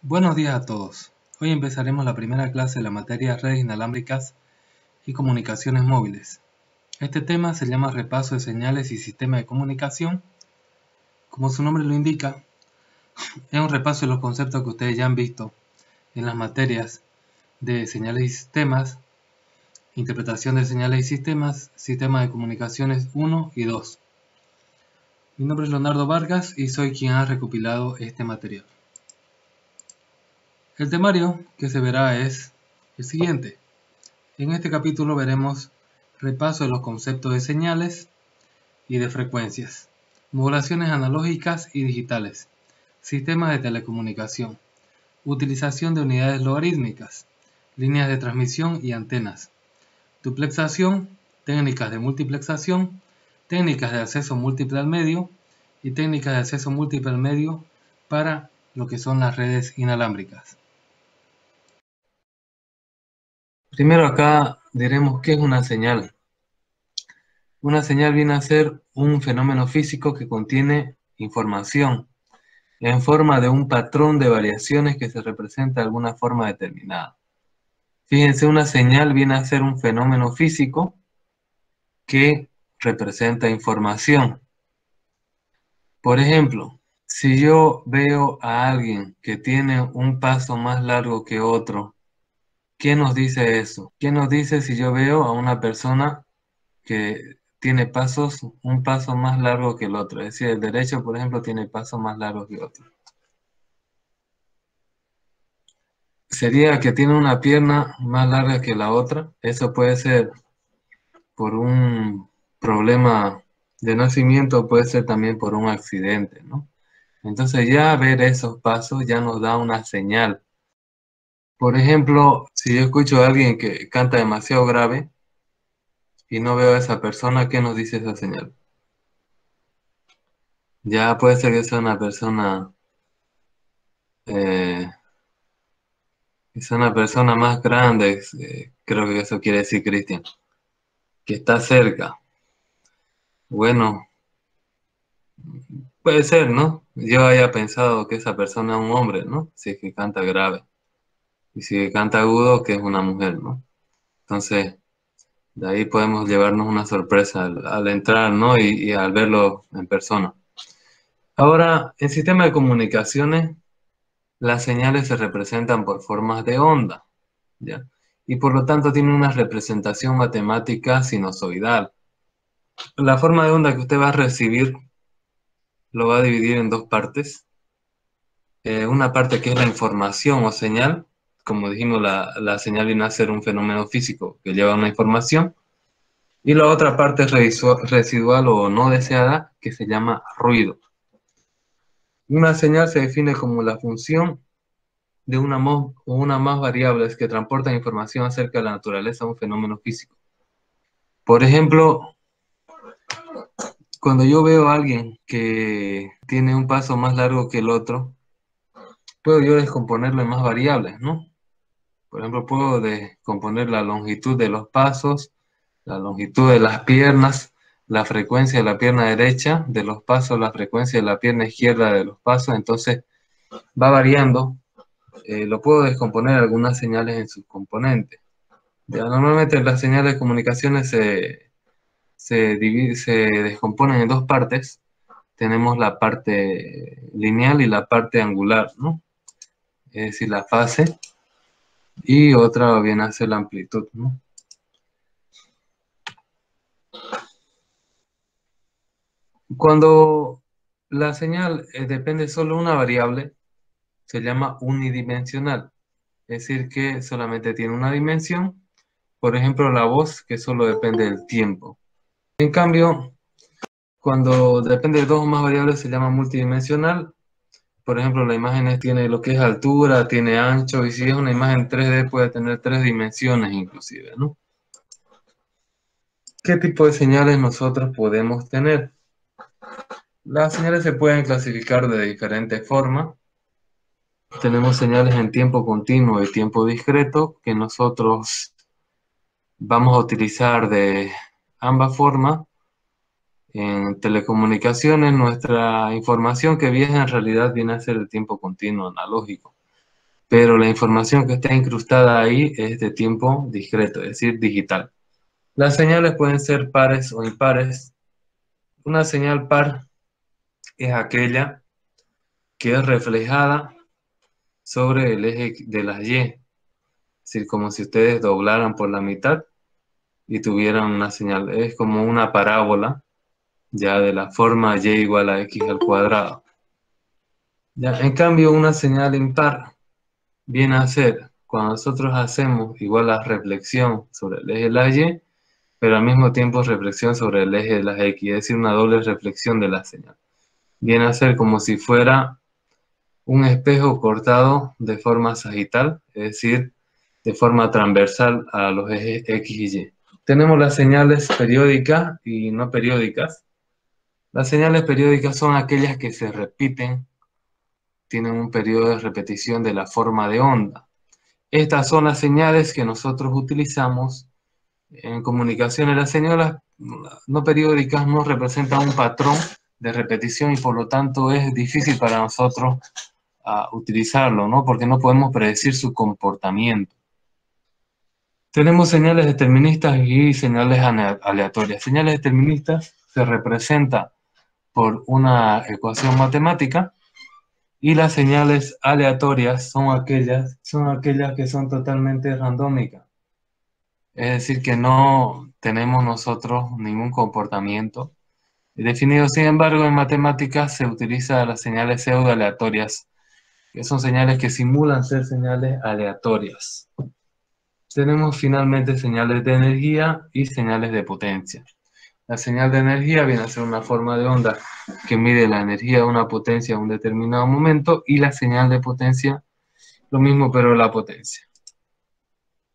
Buenos días a todos. Hoy empezaremos la primera clase de la materia redes inalámbricas y comunicaciones móviles. Este tema se llama repaso de señales y sistemas de comunicación. Como su nombre lo indica, es un repaso de los conceptos que ustedes ya han visto en las materias de señales y sistemas, interpretación de señales y sistemas, sistemas de comunicaciones 1 y 2. Mi nombre es Leonardo Vargas y soy quien ha recopilado este material. El temario que se verá es el siguiente. En este capítulo veremos repaso de los conceptos de señales y de frecuencias, modulaciones analógicas y digitales, sistemas de telecomunicación, utilización de unidades logarítmicas, líneas de transmisión y antenas, duplexación, técnicas de multiplexación, técnicas de acceso múltiple al medio y técnicas de acceso múltiple al medio para lo que son las redes inalámbricas. Primero acá diremos qué es una señal. Una señal viene a ser un fenómeno físico que contiene información en forma de un patrón de variaciones que se representa de alguna forma determinada. Fíjense, una señal viene a ser un fenómeno físico que representa información. Por ejemplo, si yo veo a alguien que tiene un paso más largo que otro, ¿qué nos dice eso? ¿Qué nos dice si yo veo a una persona que tiene un paso más largo que el otro? Es decir, el derecho, por ejemplo, tiene pasos más largos que otro. Sería que tiene una pierna más larga que la otra. Eso puede ser por un problema de nacimiento, puede ser también por un accidente, ¿no? Entonces ya ver esos pasos ya nos da una señal. Por ejemplo, si yo escucho a alguien que canta demasiado grave y no veo a esa persona, ¿qué nos dice esa señal? Ya puede ser que sea una persona, más grande, creo que eso quiere decir Cristian, que está cerca. Bueno, puede ser, ¿no? Yo haya pensado que esa persona es un hombre, ¿no? Si es que canta grave. Y si canta agudo, que es una mujer, ¿no? Entonces, de ahí podemos llevarnos una sorpresa al entrar, ¿no? Y al verlo en persona. Ahora, en sistema de comunicaciones, las señales se representan por formas de onda, ¿ya? Y por lo tanto tienen una representación matemática sinusoidal. La forma de onda que usted va a recibir lo va a dividir en dos partes. Una parte que es la información o señal. Como dijimos, la señal viene a ser un fenómeno físico que lleva una información. Y la otra parte es residual o no deseada, que se llama ruido. Una señal se define como la función de una o una más variables que transportan información acerca de la naturaleza de un fenómeno físico. Por ejemplo, cuando yo veo a alguien que tiene un paso más largo que el otro, puedo yo descomponerlo en más variables, ¿no? Por ejemplo, puedo descomponer la longitud de los pasos, la longitud de las piernas, la frecuencia de la pierna derecha de los pasos, la frecuencia de la pierna izquierda de los pasos. Entonces va variando. Lo puedo descomponer algunas señales en sus componentes. Ya, normalmente las señales de comunicaciones se descomponen en dos partes. Tenemos la parte lineal y la parte angular, ¿no? Es decir, la fase. Y otra viene a ser la amplitud, ¿no? Cuando la señal depende solo de una variable, se llama unidimensional. Es decir, que solamente tiene una dimensión. Por ejemplo, la voz, que solo depende del tiempo. En cambio, cuando depende de dos o más variables, se llama multidimensional. Por ejemplo, la imagen tiene lo que es altura, tiene ancho, y si es una imagen 3D puede tener 3 dimensiones inclusive, ¿no? ¿Qué tipo de señales nosotros podemos tener? Las señales se pueden clasificar de diferentes formas. Tenemos señales en tiempo continuo y tiempo discreto que nosotros vamos a utilizar de ambas formas. En telecomunicaciones, nuestra información que viaja en realidad viene a ser el tiempo continuo analógico. pero la información que está incrustada ahí es de tiempo discreto, es decir, digital. Las señales pueden ser pares o impares. Una señal par es aquella que es reflejada sobre el eje de las Y. Es decir, como si ustedes doblaran por la mitad y tuvieran una señal. Es como una parábola ya de la forma Y igual a X al cuadrado. Ya, en cambio, una señal impar viene a ser cuando nosotros hacemos igual la reflexión sobre el eje de la Y, pero al mismo tiempo reflexión sobre el eje de las X, es decir, una doble reflexión de la señal. Viene a ser como si fuera un espejo cortado de forma sagital, es decir, de forma transversal a los ejes X y Y. Tenemos las señales periódicas y no periódicas. Las señales periódicas son aquellas que se repiten, tienen un periodo de repetición de la forma de onda. Estas son las señales que nosotros utilizamos en comunicaciones. Las señales no periódicas no representan un patrón de repetición y por lo tanto es difícil para nosotros utilizarlo, ¿no? Porque no podemos predecir su comportamiento. Tenemos señales deterministas y señales aleatorias. Señales deterministas se representan por una ecuación matemática y las señales aleatorias son aquellas que son totalmente randómicas. Es decir, que no tenemos nosotros ningún comportamiento definido. Sin embargo, en matemáticas se utilizan las señales pseudo-aleatorias, que son señales que simulan ser señales aleatorias. Tenemos finalmente señales de energía y señales de potencia. La señal de energía viene a ser una forma de onda que mide la energía de una potencia en un determinado momento, y la señal de potencia, lo mismo pero la potencia.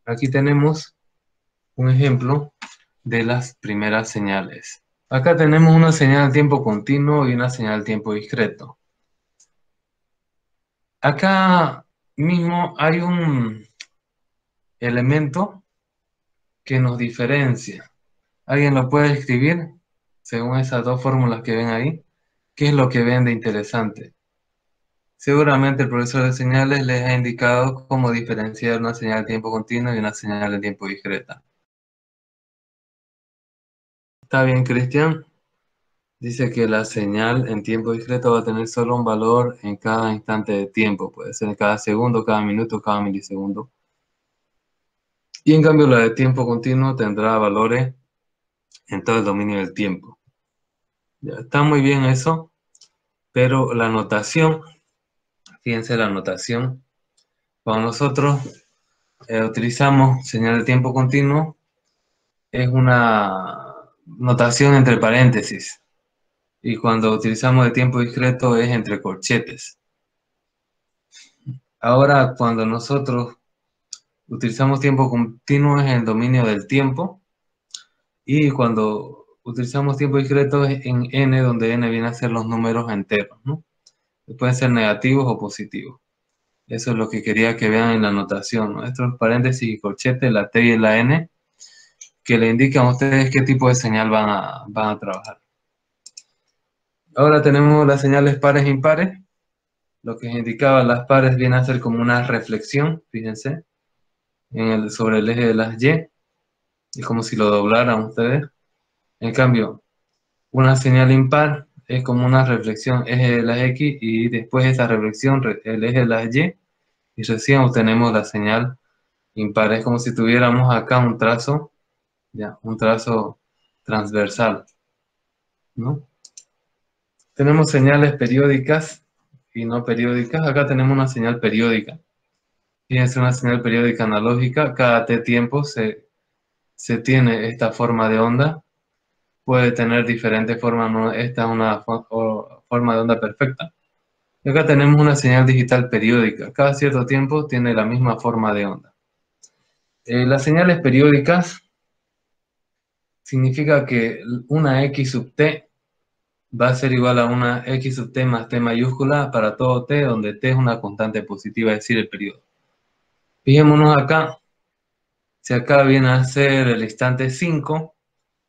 Aquí tenemos un ejemplo de las primeras señales. Acá tenemos una señal de tiempo continuo y una señal de tiempo discreto. Acá mismo hay un elemento que nos diferencia. ¿Alguien lo puede escribir según esas dos fórmulas que ven ahí? ¿Qué es lo que ven de interesante? Seguramente el profesor de señales les ha indicado cómo diferenciar una señal de tiempo continuo y una señal de tiempo discreta. ¿Está bien, Cristian? Dice que la señal en tiempo discreto va a tener solo un valor en cada instante de tiempo. Puede ser en cada segundo, cada minuto, cada milisegundo. Y en cambio la de tiempo continuo tendrá valores en todo el dominio del tiempo. Ya, está muy bien eso, pero la notación, fíjense la notación, cuando nosotros utilizamos señal de tiempo continuo, es una notación entre paréntesis. Y cuando utilizamos de tiempo discreto es entre corchetes. Ahora, cuando nosotros utilizamos tiempo continuo es en el dominio del tiempo. Y cuando utilizamos tiempo discreto es en n, donde n viene a ser los números enteros, ¿no? Pueden ser negativos o positivos. Eso es lo que quería que vean en la notación, ¿no? Estos paréntesis y corchetes, la t y la n, que le indican a ustedes qué tipo de señal van a trabajar. Ahora tenemos las señales pares e impares. Lo que indicaba las pares viene a ser como una reflexión, fíjense, sobre el eje de las Y. Es como si lo doblaran ustedes. En cambio, una señal impar es como una reflexión eje de las X y después de esa reflexión el eje de las y recién obtenemos la señal impar. Es como si tuviéramos acá un trazo, ya, un trazo transversal, ¿no? Tenemos señales periódicas y no periódicas. Acá tenemos una señal periódica. Fíjense, una señal periódica analógica. Cada t tiempo se tiene esta forma de onda. Puede tener diferentes formas, ¿no? Esta es una forma de onda perfecta. Y acá tenemos una señal digital periódica. Cada cierto tiempo tiene la misma forma de onda. Las señales periódicas significa que una x sub t va a ser igual a una x sub t más t mayúscula para todo t, donde t es una constante positiva, es decir, el periodo. Fijémonos acá. Si acá viene a ser el instante 5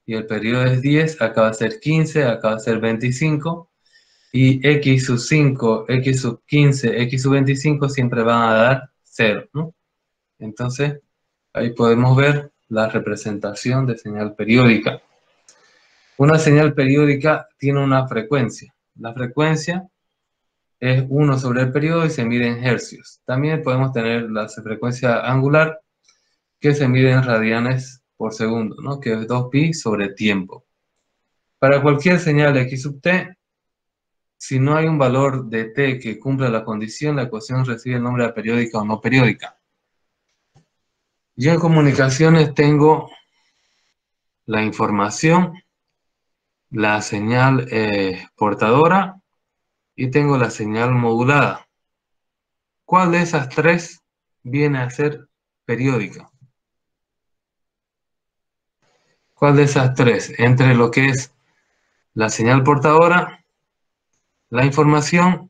y el periodo es 10, acá va a ser 15, acá va a ser 25. Y x sub 5, x sub 15, x sub 25 siempre van a dar 0, ¿no? Entonces, ahí podemos ver la representación de señal periódica. Una señal periódica tiene una frecuencia. La frecuencia es 1 sobre el periodo y se mide en hercios. También podemos tener la frecuencia angular, que se mide en radianes por segundo, ¿no? Que es 2pi sobre tiempo. Para cualquier señal de x sub t, si no hay un valor de t que cumpla la condición, la ecuación recibe el nombre de periódica o no periódica. Yo en comunicaciones tengo la información, la señal portadora y tengo la señal modulada. ¿Cuál de esas tres viene a ser periódica? ¿Cuál de esas tres? Entre lo que es la señal portadora, la información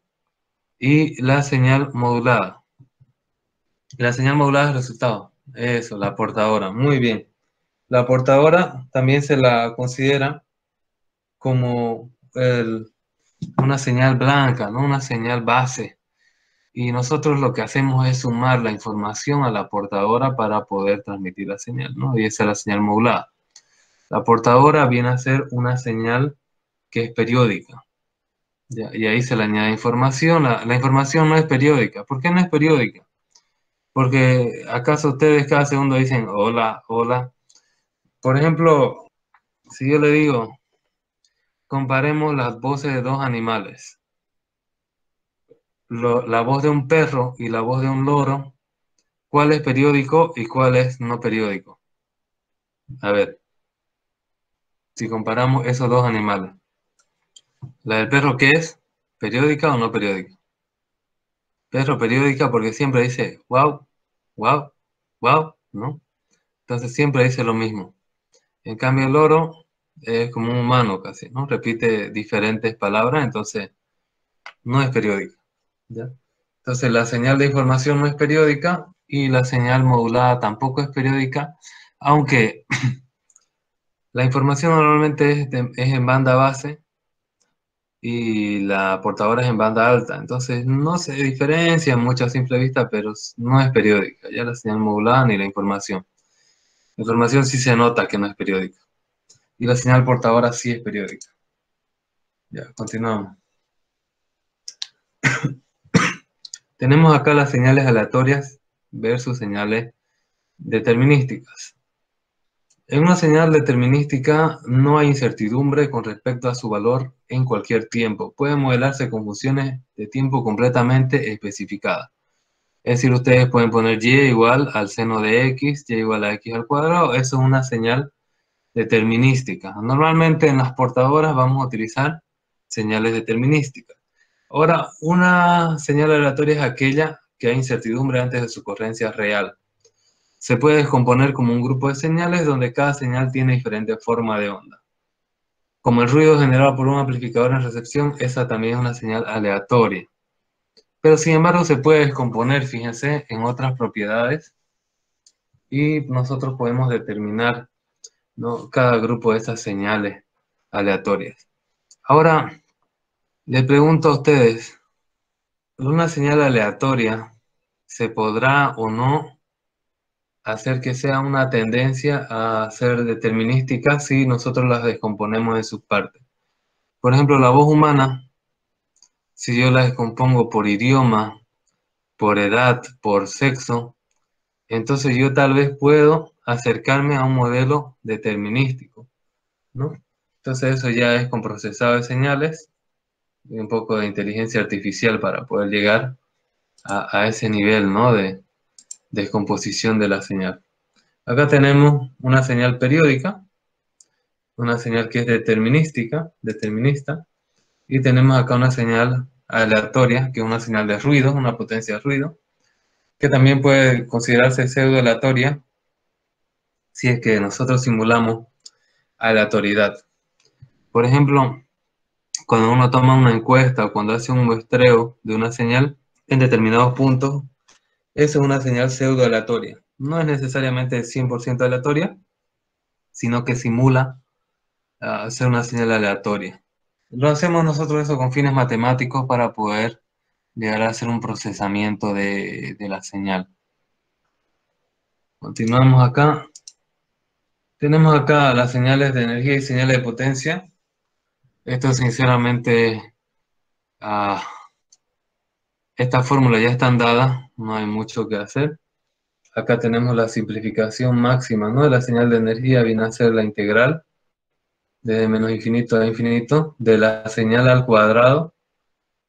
y la señal modulada. La señal modulada es el resultado. Eso, la portadora. Muy bien. La portadora también se la considera como una señal blanca, ¿no? Una señal base. Y nosotros lo que hacemos es sumar la información a la portadora para poder transmitir la señal, ¿no? Y esa es la señal modulada. La portadora viene a ser una señal que es periódica. ¿Ya? Y ahí se le añade información. La información no es periódica. ¿Por qué no es periódica? Porque ¿acaso ustedes cada segundo dicen hola, hola? Por ejemplo, si yo le digo, comparemos las voces de dos animales. La voz de un perro y la voz de un loro, ¿cuál es periódico y cuál es no periódico? A ver, si comparamos esos dos animales. ¿La del perro qué es? ¿Periódica o no periódica? Perro periódica porque siempre dice wow, wow, wow, ¿no? Entonces siempre dice lo mismo. En cambio el loro es como un humano casi, ¿no? Repite diferentes palabras, entonces no es periódica, ¿ya? Entonces la señal de información no es periódica y la señal modulada tampoco es periódica, aunque la información normalmente es en banda base y la portadora es en banda alta. Entonces no se diferencia mucho a simple vista, pero no es periódica, ya la señal modulada ni la información. La información sí se nota que no es periódica. Y la señal portadora sí es periódica. Ya, continuamos. Tenemos acá las señales aleatorias versus señales determinísticas. En una señal determinística no hay incertidumbre con respecto a su valor en cualquier tiempo. Pueden modelarse con funciones de tiempo completamente especificadas. Es decir, ustedes pueden poner y igual al seno de x, y igual a x al cuadrado. Eso es una señal determinística. Normalmente en las portadoras vamos a utilizar señales determinísticas. Ahora, una señal aleatoria es aquella que hay incertidumbre antes de su ocurrencia real. Se puede descomponer como un grupo de señales donde cada señal tiene diferente forma de onda. Como el ruido generado por un amplificador en recepción, esa también es una señal aleatoria. Pero sin embargo se puede descomponer, fíjense, en otras propiedades y nosotros podemos determinar, ¿no?, cada grupo de esas señales aleatorias. Ahora, le pregunto a ustedes, ¿una señal aleatoria se podrá o no hacer que sea una tendencia a ser determinística si nosotros las descomponemos en sus partes? Por ejemplo, la voz humana, si yo la descompongo por idioma, por edad, por sexo, entonces yo tal vez puedo acercarme a un modelo determinístico, ¿no? Entonces eso ya es con procesado de señales y un poco de inteligencia artificial para poder llegar a ese nivel, ¿no?, de descomposición de la señal. Acá tenemos una señal periódica, una señal que es determinística, determinista, y tenemos acá una señal aleatoria, que es una señal de ruido, una potencia de ruido, que también puede considerarse pseudo aleatoria si es que nosotros simulamos aleatoriedad. Por ejemplo, cuando uno toma una encuesta o cuando hace un muestreo de una señal en determinados puntos, esa es una señal pseudo aleatoria. No es necesariamente 100% aleatoria, sino que simula ser una señal aleatoria. Lo hacemos nosotros eso con fines matemáticos para poder llegar a hacer un procesamiento de la señal. Continuamos acá. Tenemos acá las señales de energía y señales de potencia. Esto sinceramente, esta fórmula ya están dadas, no hay mucho que hacer. Acá tenemos la simplificación máxima, ¿no? De la señal de energía viene a ser la integral desde menos infinito a infinito de la señal al cuadrado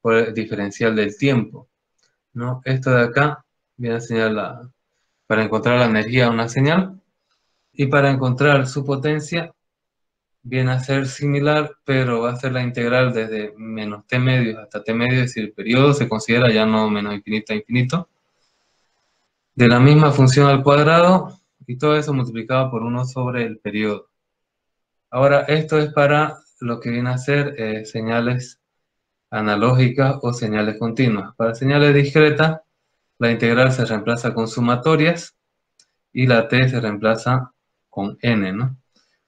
por el diferencial del tiempo, ¿no? Esto de acá viene a señalar para encontrar la energía de una señal y para encontrar su potencia viene a ser similar, pero va a ser la integral desde menos t medios hasta t medios, es decir, el periodo se considera ya no menos infinito a infinito, de la misma función al cuadrado y todo eso multiplicado por 1 sobre el periodo. Ahora, esto es para lo que viene a ser señales analógicas o señales continuas. Para señales discretas, la integral se reemplaza con sumatorias y la t se reemplaza con n, ¿no?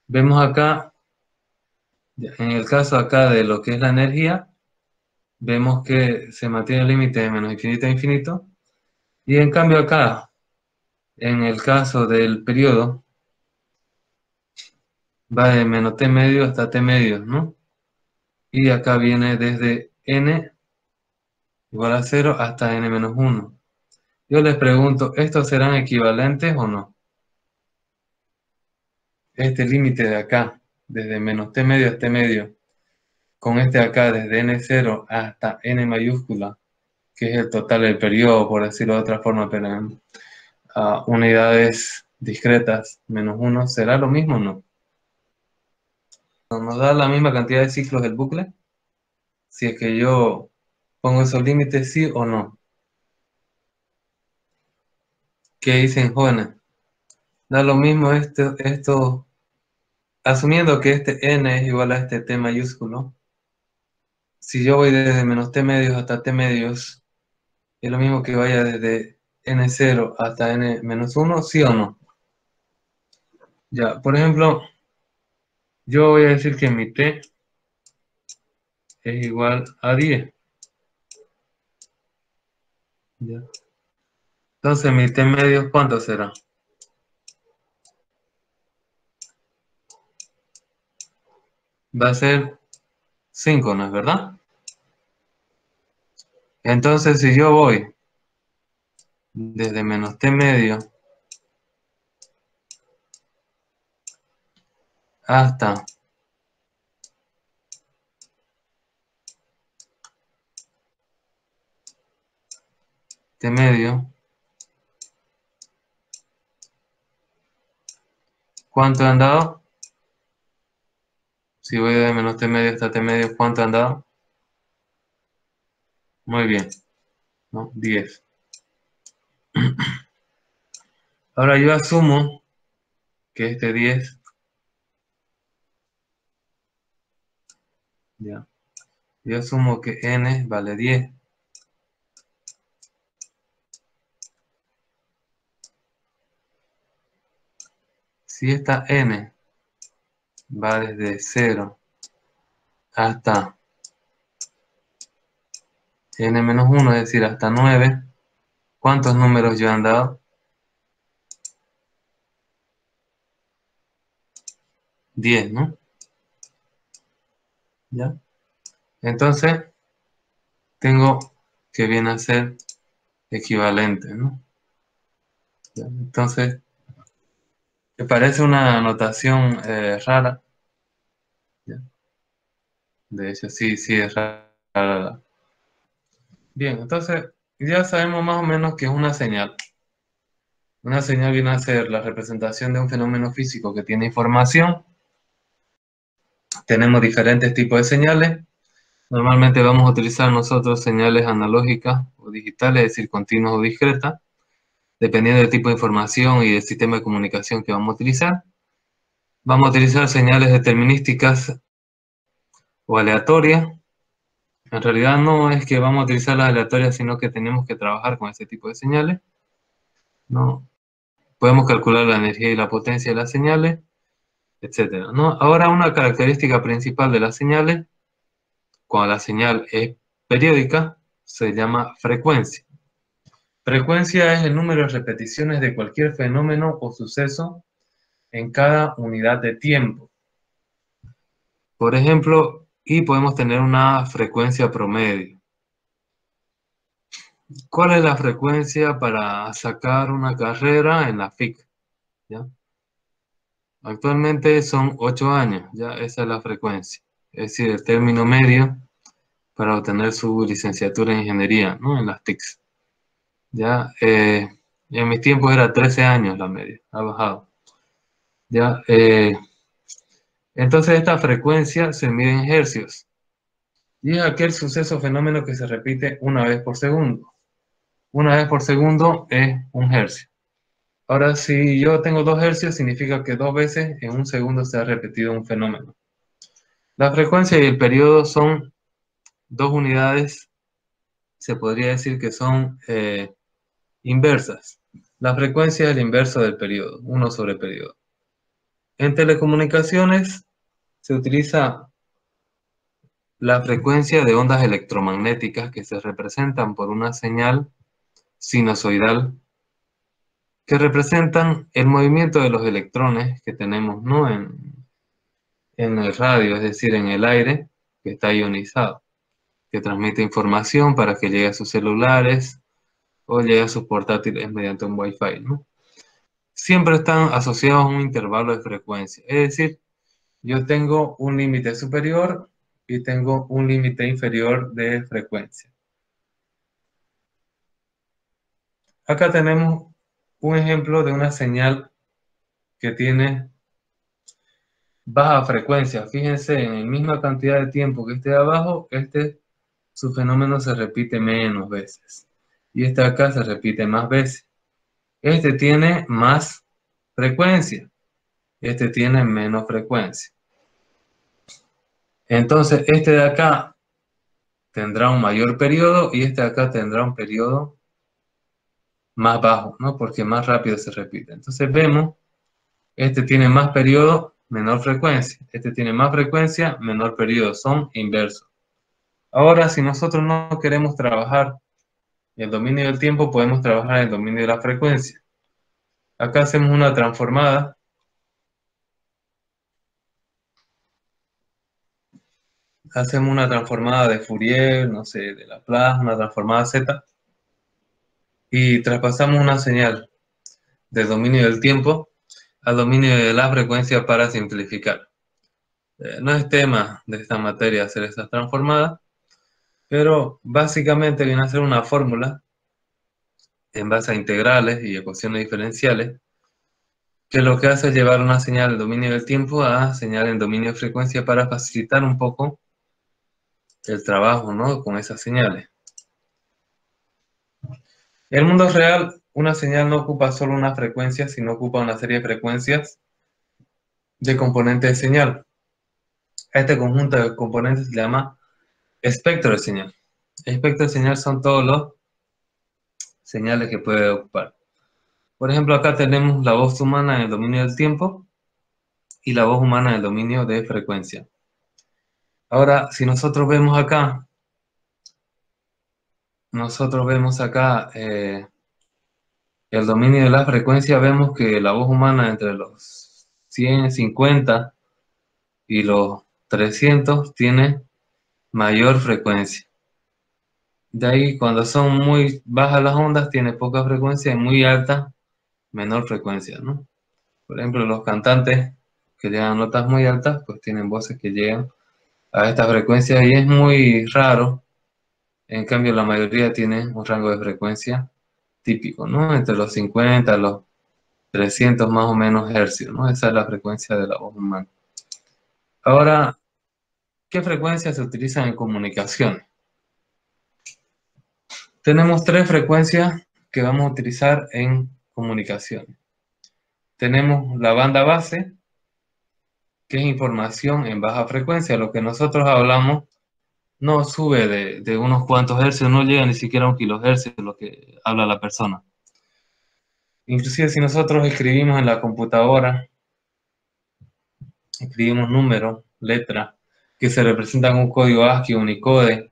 Vemos acá, en el caso acá de lo que es la energía, vemos que se mantiene el límite de menos infinito a infinito, y en cambio acá, en el caso del periodo, va de menos t medio hasta t medios, ¿no? Y acá viene desde n igual a 0 hasta n menos 1. Yo les pregunto, ¿estos serán equivalentes o no? Este límite de acá, desde menos t medio a t medio, con este de acá, desde n0 hasta n mayúscula, que es el total del periodo, por decirlo de otra forma, pero en unidades discretas, menos 1, ¿será lo mismo o no? ¿Nos da la misma cantidad de ciclos el bucle? Si es que yo pongo esos límites, sí o no. ¿Qué dicen, jóvenes? Da lo mismo esto, asumiendo que este n es igual a este t mayúsculo. Si yo voy desde menos t medios hasta t medios, es lo mismo que vaya desde n0 hasta n menos 1, ¿sí o no? Ya, por ejemplo, yo voy a decir que mi t es igual a 10. Ya. Entonces, mi t medios, ¿cuánto será? Va a ser 5, ¿no es verdad? Entonces, si yo voy desde menos t medio hasta t medio, ¿cuánto han dado? Si voy de menos t medio hasta t medio, ¿cuánto han dado? Muy bien, ¿no? 10. Ahora yo asumo que este 10, ya, yo asumo que n vale 10. Si esta n va desde 0 hasta n menos 1, es decir, hasta 9, ¿cuántos números yo han dado? 10, ¿no? ¿Ya? Entonces, tengo que viene a ser equivalente, ¿no? ¿Ya? Entonces, ¿te parece una notación rara? ¿Ya? De hecho, sí, sí es rara. Bien, entonces, ya sabemos más o menos que es una señal. Una señal viene a ser la representación de un fenómeno físico que tiene información. Tenemos diferentes tipos de señales. Normalmente vamos a utilizar nosotros señales analógicas o digitales, es decir, continuas o discretas, dependiendo del tipo de información y del sistema de comunicación que vamos a utilizar. Vamos a utilizar señales determinísticas o aleatorias. En realidad no es que vamos a utilizar las aleatorias, sino que tenemos que trabajar con ese tipo de señales, ¿no? Podemos calcular la energía y la potencia de las señales, etcétera, ¿no? Ahora, una característica principal de las señales, cuando la señal es periódica, se llama frecuencia. Frecuencia es el número de repeticiones de cualquier fenómeno o suceso en cada unidad de tiempo. Por ejemplo, y podemos tener una frecuencia promedio. ¿Cuál es la frecuencia para sacar una carrera en la FIC? ¿Ya? Actualmente son 8 años, ya esa es la frecuencia. Es decir, el término medio para obtener su licenciatura en ingeniería, ¿no? En las TICs. Ya, en mis tiempos era 13 años la media, ha bajado. Ya, entonces esta frecuencia se mide en hercios. Y es aquel suceso o fenómeno que se repite una vez por segundo. Una vez por segundo es un hercio. Ahora, si yo tengo 2 hercios, significa que 2 veces en un segundo se ha repetido un fenómeno. La frecuencia y el periodo son 2 unidades, se podría decir que son inversas. La frecuencia es el inverso del periodo, 1 sobre periodo. En telecomunicaciones se utiliza la frecuencia de ondas electromagnéticas que se representan por una señal sinusoidal que representan el movimiento de los electrones que tenemos, ¿no? en el radio, es decir, en el aire, que está ionizado, que transmite información para que llegue a sus celulares o llegue a sus portátiles mediante un Wi-Fi, ¿no? Siempre están asociados a un intervalo de frecuencia, es decir, yo tengo un límite superior y tengo un límite inferior de frecuencia. Acá tenemos un ejemplo de una señal que tiene baja frecuencia. Fíjense, en la misma cantidad de tiempo que esté de abajo, su fenómeno se repite menos veces. Y este acá se repite más veces. Este tiene más frecuencia. Este tiene menos frecuencia. Entonces, este de acá tendrá un mayor periodo y este de acá tendrá un periodo más bajo, ¿no? Porque más rápido se repite. Entonces vemos, este tiene más periodo, menor frecuencia. Este tiene más frecuencia, menor periodo. Son inversos. Ahora, si nosotros no queremos trabajar en el dominio del tiempo, podemos trabajar en el dominio de la frecuencia. Acá hacemos una transformada. Hacemos una transformada de Fourier, no sé, de Laplace, una transformada Z. Y traspasamos una señal del dominio del tiempo al dominio de la frecuencia para simplificar. No es tema de esta materia hacer esas transformadas, pero básicamente viene a ser una fórmula en base a integrales y ecuaciones diferenciales, que lo que hace es llevar una señal del dominio del tiempo a señal en dominio de frecuencia para facilitar un poco el trabajo, ¿no? Con esas señales. En el mundo real, una señal no ocupa solo una frecuencia, sino ocupa una serie de frecuencias de componentes de señal. A este conjunto de componentes se llama espectro de señal. El espectro de señal son todos los señales que puede ocupar. Por ejemplo, acá tenemos la voz humana en el dominio del tiempo y la voz humana en el dominio de frecuencia. Ahora, si nosotros vemos acá el dominio de la frecuencia, vemos que la voz humana entre los 150 y los 300 tiene mayor frecuencia. De ahí, cuando son muy bajas las ondas, tiene poca frecuencia y muy alta, menor frecuencia, ¿no? Por ejemplo, los cantantes que llegan a notas muy altas, pues tienen voces que llegan a esta frecuencia y es muy raro. En cambio, la mayoría tiene un rango de frecuencia típico, ¿no? Entre los 50 a los 300 más o menos hercios, ¿no? Esa es la frecuencia de la voz humana. Ahora, ¿qué frecuencias se utilizan en comunicación? Tenemos 3 frecuencias que vamos a utilizar en comunicación. Tenemos la banda base, que es información en baja frecuencia. Lo que nosotros hablamos no sube de unos cuantos hercios, no llega ni siquiera a 1 kilohercio lo que habla la persona. Inclusive si nosotros escribimos en la computadora, escribimos números, letras, que se representan con un código ASCII o Unicode,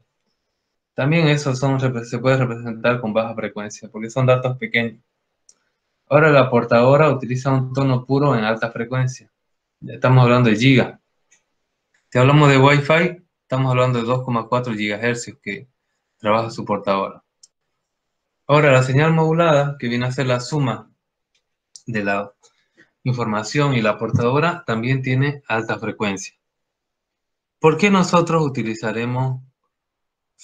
También eso se puede representar con baja frecuencia, porque son datos pequeños. Ahora la portadora utiliza un tono puro en alta frecuencia. Ya estamos hablando de giga. Si hablamos de Wi-Fi, estamos hablando de 2,4 GHz que trabaja su portadora. Ahora la señal modulada, que viene a ser la suma de la información y la portadora, también tiene alta frecuencia. ¿Por qué nosotros utilizaremos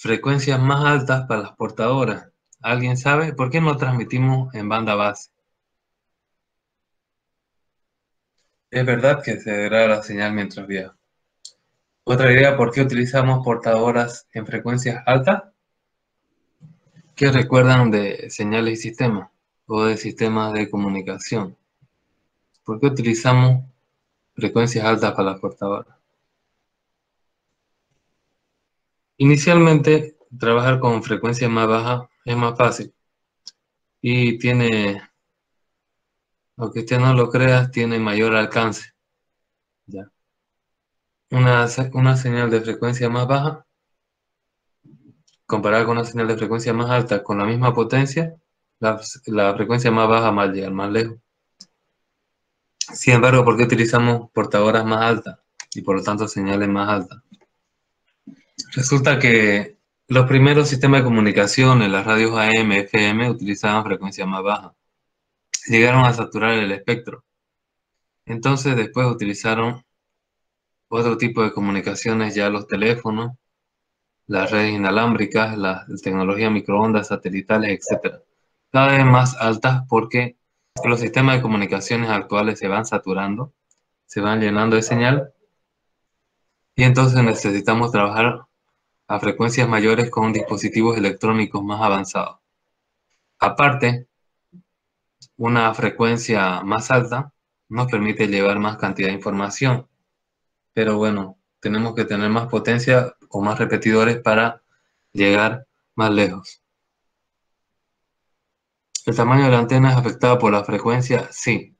frecuencias más altas para las portadoras? ¿Alguien sabe? ¿Por qué no transmitimos en banda base? Es verdad que se degrada la señal mientras viaja. Otra idea, ¿por qué utilizamos portadoras en frecuencias altas? ¿Qué recuerdan de señales y sistemas o de sistemas de comunicación? ¿Por qué utilizamos frecuencias altas para las portadoras? Inicialmente, trabajar con frecuencias más bajas es más fácil y tiene, aunque usted no lo crea, tiene mayor alcance. ¿Ya? Una señal de frecuencia más baja, comparada con una señal de frecuencia más alta con la misma potencia, la frecuencia más baja va a llegar más lejos. Sin embargo, ¿por qué utilizamos portadoras más altas y por lo tanto señales más altas? Resulta que los primeros sistemas de comunicación en las radios AM, FM utilizaban frecuencias más bajas. Llegaron a saturar el espectro. Entonces después utilizaron otro tipo de comunicaciones, ya los teléfonos, las redes inalámbricas, la tecnología microondas, satelitales, etc. Cada vez más altas porque los sistemas de comunicaciones actuales se van saturando, se van llenando de señal y entonces necesitamos trabajar a frecuencias mayores con dispositivos electrónicos más avanzados. Aparte, una frecuencia más alta nos permite llevar más cantidad de información, pero bueno, tenemos que tener más potencia o más repetidores para llegar más lejos. ¿El tamaño de la antena es afectado por la frecuencia? Sí.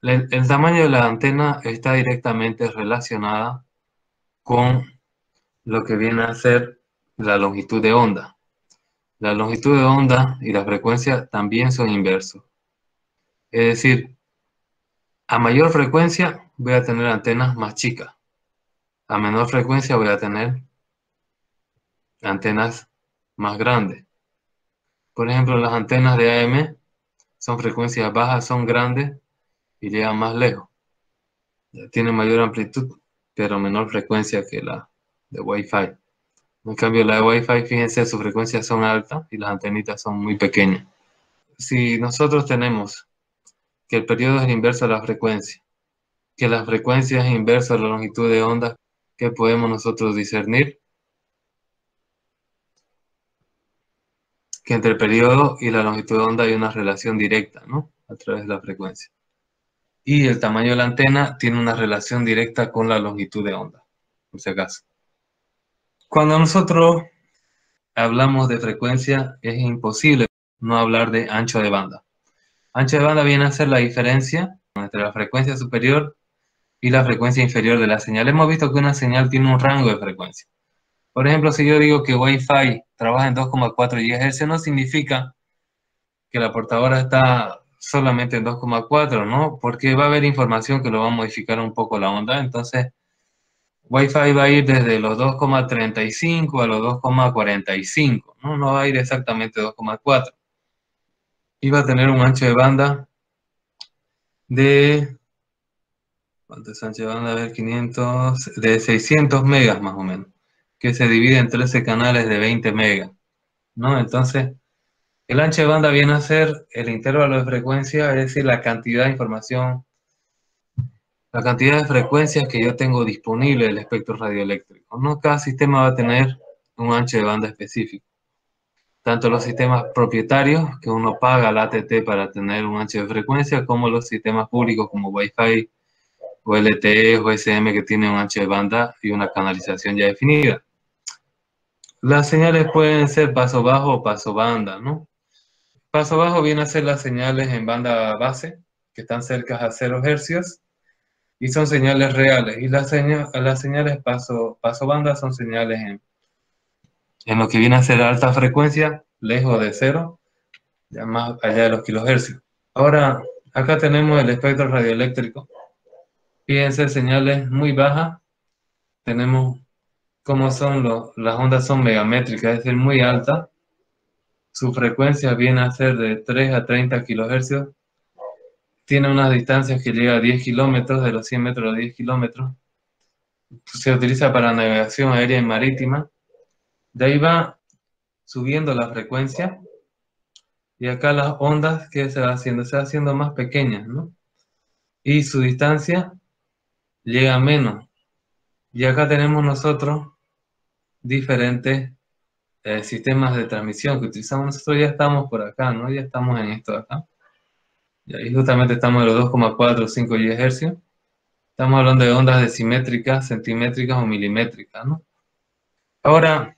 El tamaño de la antena está directamente relacionada con lo que viene a ser la longitud de onda. La longitud de onda y la frecuencia también son inversos. Es decir, a mayor frecuencia voy a tener antenas más chicas. A menor frecuencia voy a tener antenas más grandes. Por ejemplo, las antenas de AM son frecuencias bajas, son grandes y llegan más lejos. Tienen mayor amplitud, pero menor frecuencia que la de Wi-Fi. En cambio, la de Wi-Fi, fíjense, sus frecuencias son altas y las antenitas son muy pequeñas. Si nosotros tenemos que el periodo es el inverso de la frecuencia, que la frecuencia es inversa a la longitud de onda, ¿qué podemos nosotros discernir? Que entre el periodo y la longitud de onda hay una relación directa, ¿no? A través de la frecuencia. Y el tamaño de la antena tiene una relación directa con la longitud de onda, por si acaso. Cuando nosotros hablamos de frecuencia, es imposible no hablar de ancho de banda. Ancho de banda viene a ser la diferencia entre la frecuencia superior y la frecuencia inferior de la señal. Hemos visto que una señal tiene un rango de frecuencia. Por ejemplo, si yo digo que Wi-Fi trabaja en 2,4 GHz, no significa que la portadora está solamente en 2,4, ¿no? Porque va a haber información que lo va a modificar un poco la onda. Entonces, Wi-Fi va a ir desde los 2,35 a los 2,45, ¿no? No va a ir exactamente 2,4. Y va a tener un ancho de banda de... ¿Cuánto es ancho de banda? A ver, 500... De 600 megas más o menos. Que se divide en 13 canales de 20 megas, ¿no? Entonces, el ancho de banda viene a ser el intervalo de frecuencia, es decir, la cantidad de información, la cantidad de frecuencias que yo tengo disponible del espectro radioeléctrico, ¿no? Cada sistema va a tener un ancho de banda específico. Tanto los sistemas propietarios, que uno paga la ATT para tener un ancho de frecuencia, como los sistemas públicos como Wi-Fi o LTE o SM que tienen un ancho de banda y una canalización ya definida. Las señales pueden ser paso bajo o paso banda, ¿no? Paso bajo viene a ser las señales en banda base, que están cerca a 0 Hz, y son señales reales. Y las señales paso banda son señales en lo que viene a ser alta frecuencia, lejos de cero, ya más allá de los kilohercios. Ahora, acá tenemos el espectro radioeléctrico. Fíjense, señales muy bajas. Tenemos cómo son las ondas son megamétricas, es decir, muy altas. Su frecuencia viene a ser de 3 a 30 kilohercios. Tiene unas distancias que llega a 10 kilómetros, de los 100 metros a los 10 kilómetros. Se utiliza para navegación aérea y marítima. De ahí va subiendo la frecuencia. Y acá las ondas, ¿qué se va haciendo? Se va haciendo más pequeñas, ¿no? Y su distancia llega a menos. Y acá tenemos nosotros diferentes sistemas de transmisión que utilizamos. Nosotros ya estamos por acá, ¿no? Ya estamos en esto de acá. Y ahí justamente estamos en los 2,4 o 5 GHz. Estamos hablando de ondas decimétricas, centimétricas o milimétricas, ¿no? Ahora,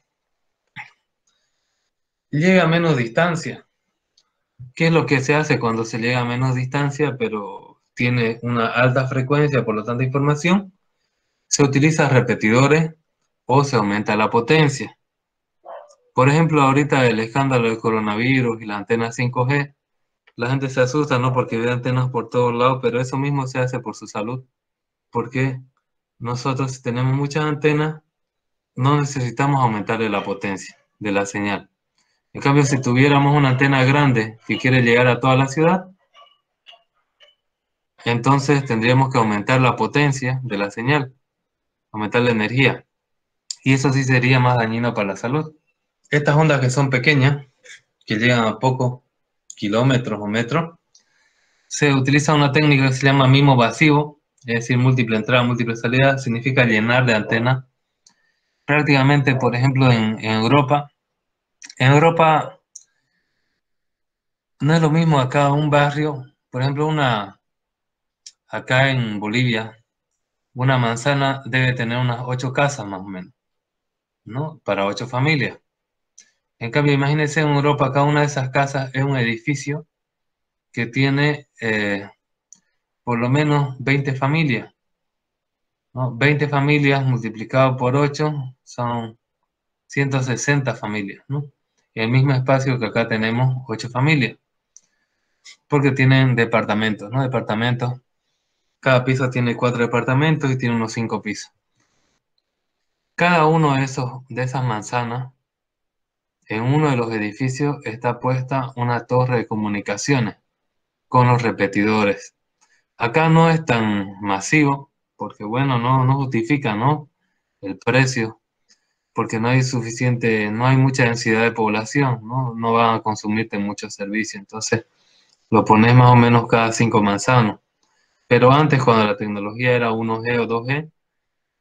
llega a menos distancia. ¿Qué es lo que se hace cuando se llega a menos distancia, pero tiene una alta frecuencia, por lo tanto información? Se utilizan repetidores o se aumenta la potencia. Por ejemplo, ahorita el escándalo del coronavirus y la antena 5G, la gente se asusta, ¿no? Porque ve antenas por todos lados, pero eso mismo se hace por su salud. Porque nosotros, si tenemos muchas antenas, no necesitamos aumentarle la potencia de la señal. En cambio, si tuviéramos una antena grande que quiere llegar a toda la ciudad, entonces tendríamos que aumentar la potencia de la señal, aumentar la energía. Y eso sí sería más dañino para la salud. Estas ondas que son pequeñas, que llegan a pocos kilómetros o metros, se utiliza una técnica que se llama MIMO pasivo, es decir, múltiple entrada, múltiple salida, significa llenar de antenas. Prácticamente, por ejemplo, en Europa no es lo mismo acá un barrio, por ejemplo, acá en Bolivia, una manzana debe tener unas 8 casas más o menos, ¿no? Para 8 familias. En cambio, imagínense en Europa, cada una de esas casas es un edificio que tiene por lo menos 20 familias, ¿no? 20 familias multiplicado por 8 son 160 familias, ¿no? El mismo espacio que acá tenemos 8 familias, porque tienen departamentos, ¿no? Departamentos. Cada piso tiene 4 departamentos y tiene unos 5 pisos. Cada uno de esas manzanas, en uno de los edificios está puesta una torre de comunicaciones con los repetidores. Acá no es tan masivo, porque bueno, no justifica, ¿no? El precio, porque no hay mucha densidad de población, ¿no? No van a consumirte muchos servicios, entonces lo pones más o menos cada 5 manzanos. Pero antes, cuando la tecnología era 1G o 2G,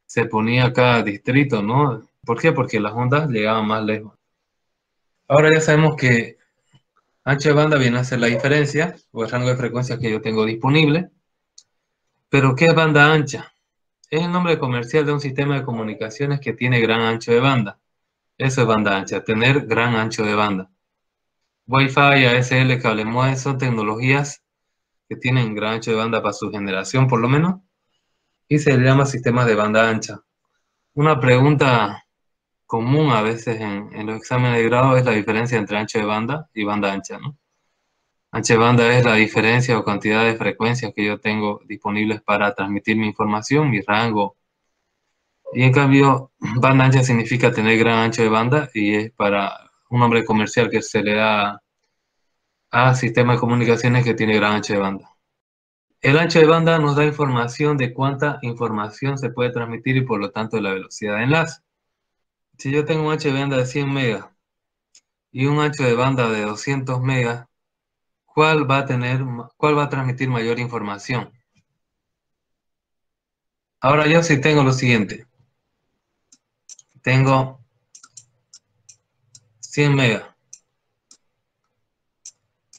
se ponía cada distrito, ¿no? ¿Por qué? Porque las ondas llegaban más lejos. Ahora ya sabemos que ancho de banda viene a ser la diferencia, o el rango de frecuencias que yo tengo disponible. Pero ¿qué es banda ancha? Es el nombre comercial de un sistema de comunicaciones que tiene gran ancho de banda. Eso es banda ancha, tener gran ancho de banda. Wi-Fi, ASL, cable modem son tecnologías que tienen gran ancho de banda para su generación, por lo menos, y se le llama sistemas de banda ancha. Una pregunta común a veces en los exámenes de grado es la diferencia entre ancho de banda y banda ancha, ¿no? Ancho de banda es la diferencia o cantidad de frecuencias que yo tengo disponibles para transmitir mi información, mi rango. Y en cambio, banda ancha significa tener gran ancho de banda y es para un nombre comercial que se le da a sistema de comunicaciones que tiene gran ancho de banda. El ancho de banda nos da información de cuánta información se puede transmitir y por lo tanto de la velocidad de enlace. Si yo tengo un ancho de banda de 100 megas y un ancho de banda de 200 megas, cuál va a transmitir mayor información? Ahora yo sí tengo lo siguiente. Tengo 100 megas.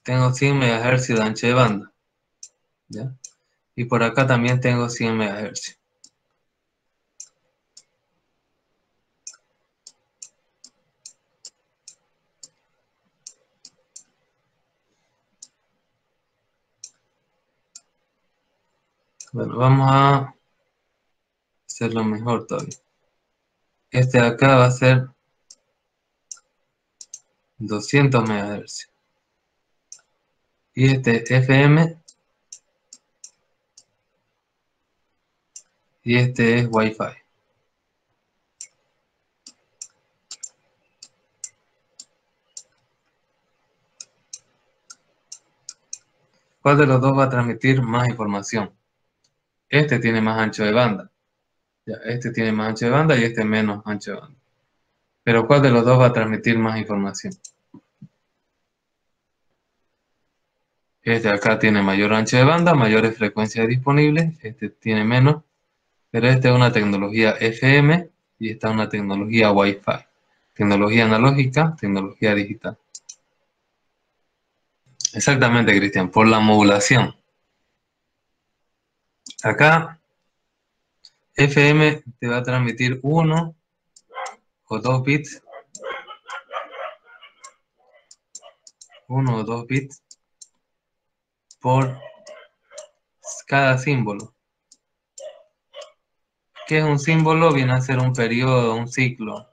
Tengo 100 MHz de ancho de banda, ¿ya? Y por acá también tengo 100 MHz. Bueno, vamos a hacerlo mejor todavía. Este de acá va a ser 200 MHz. Y este FM. Y este es Wi-Fi. ¿Cuál de los dos va a transmitir más información? Este tiene más ancho de banda. Ya, este tiene más ancho de banda y este menos ancho de banda. Pero ¿cuál de los dos va a transmitir más información? Este acá tiene mayor ancho de banda, mayores frecuencias disponibles. Este tiene menos. Pero esta es una tecnología FM y esta es una tecnología Wi-Fi. Tecnología analógica, tecnología digital. Exactamente, Cristian, por la modulación. Acá FM te va a transmitir 1 o 2 bits. 1 o 2 bits por cada símbolo. ¿Qué es un símbolo? Viene a ser un periodo, un ciclo,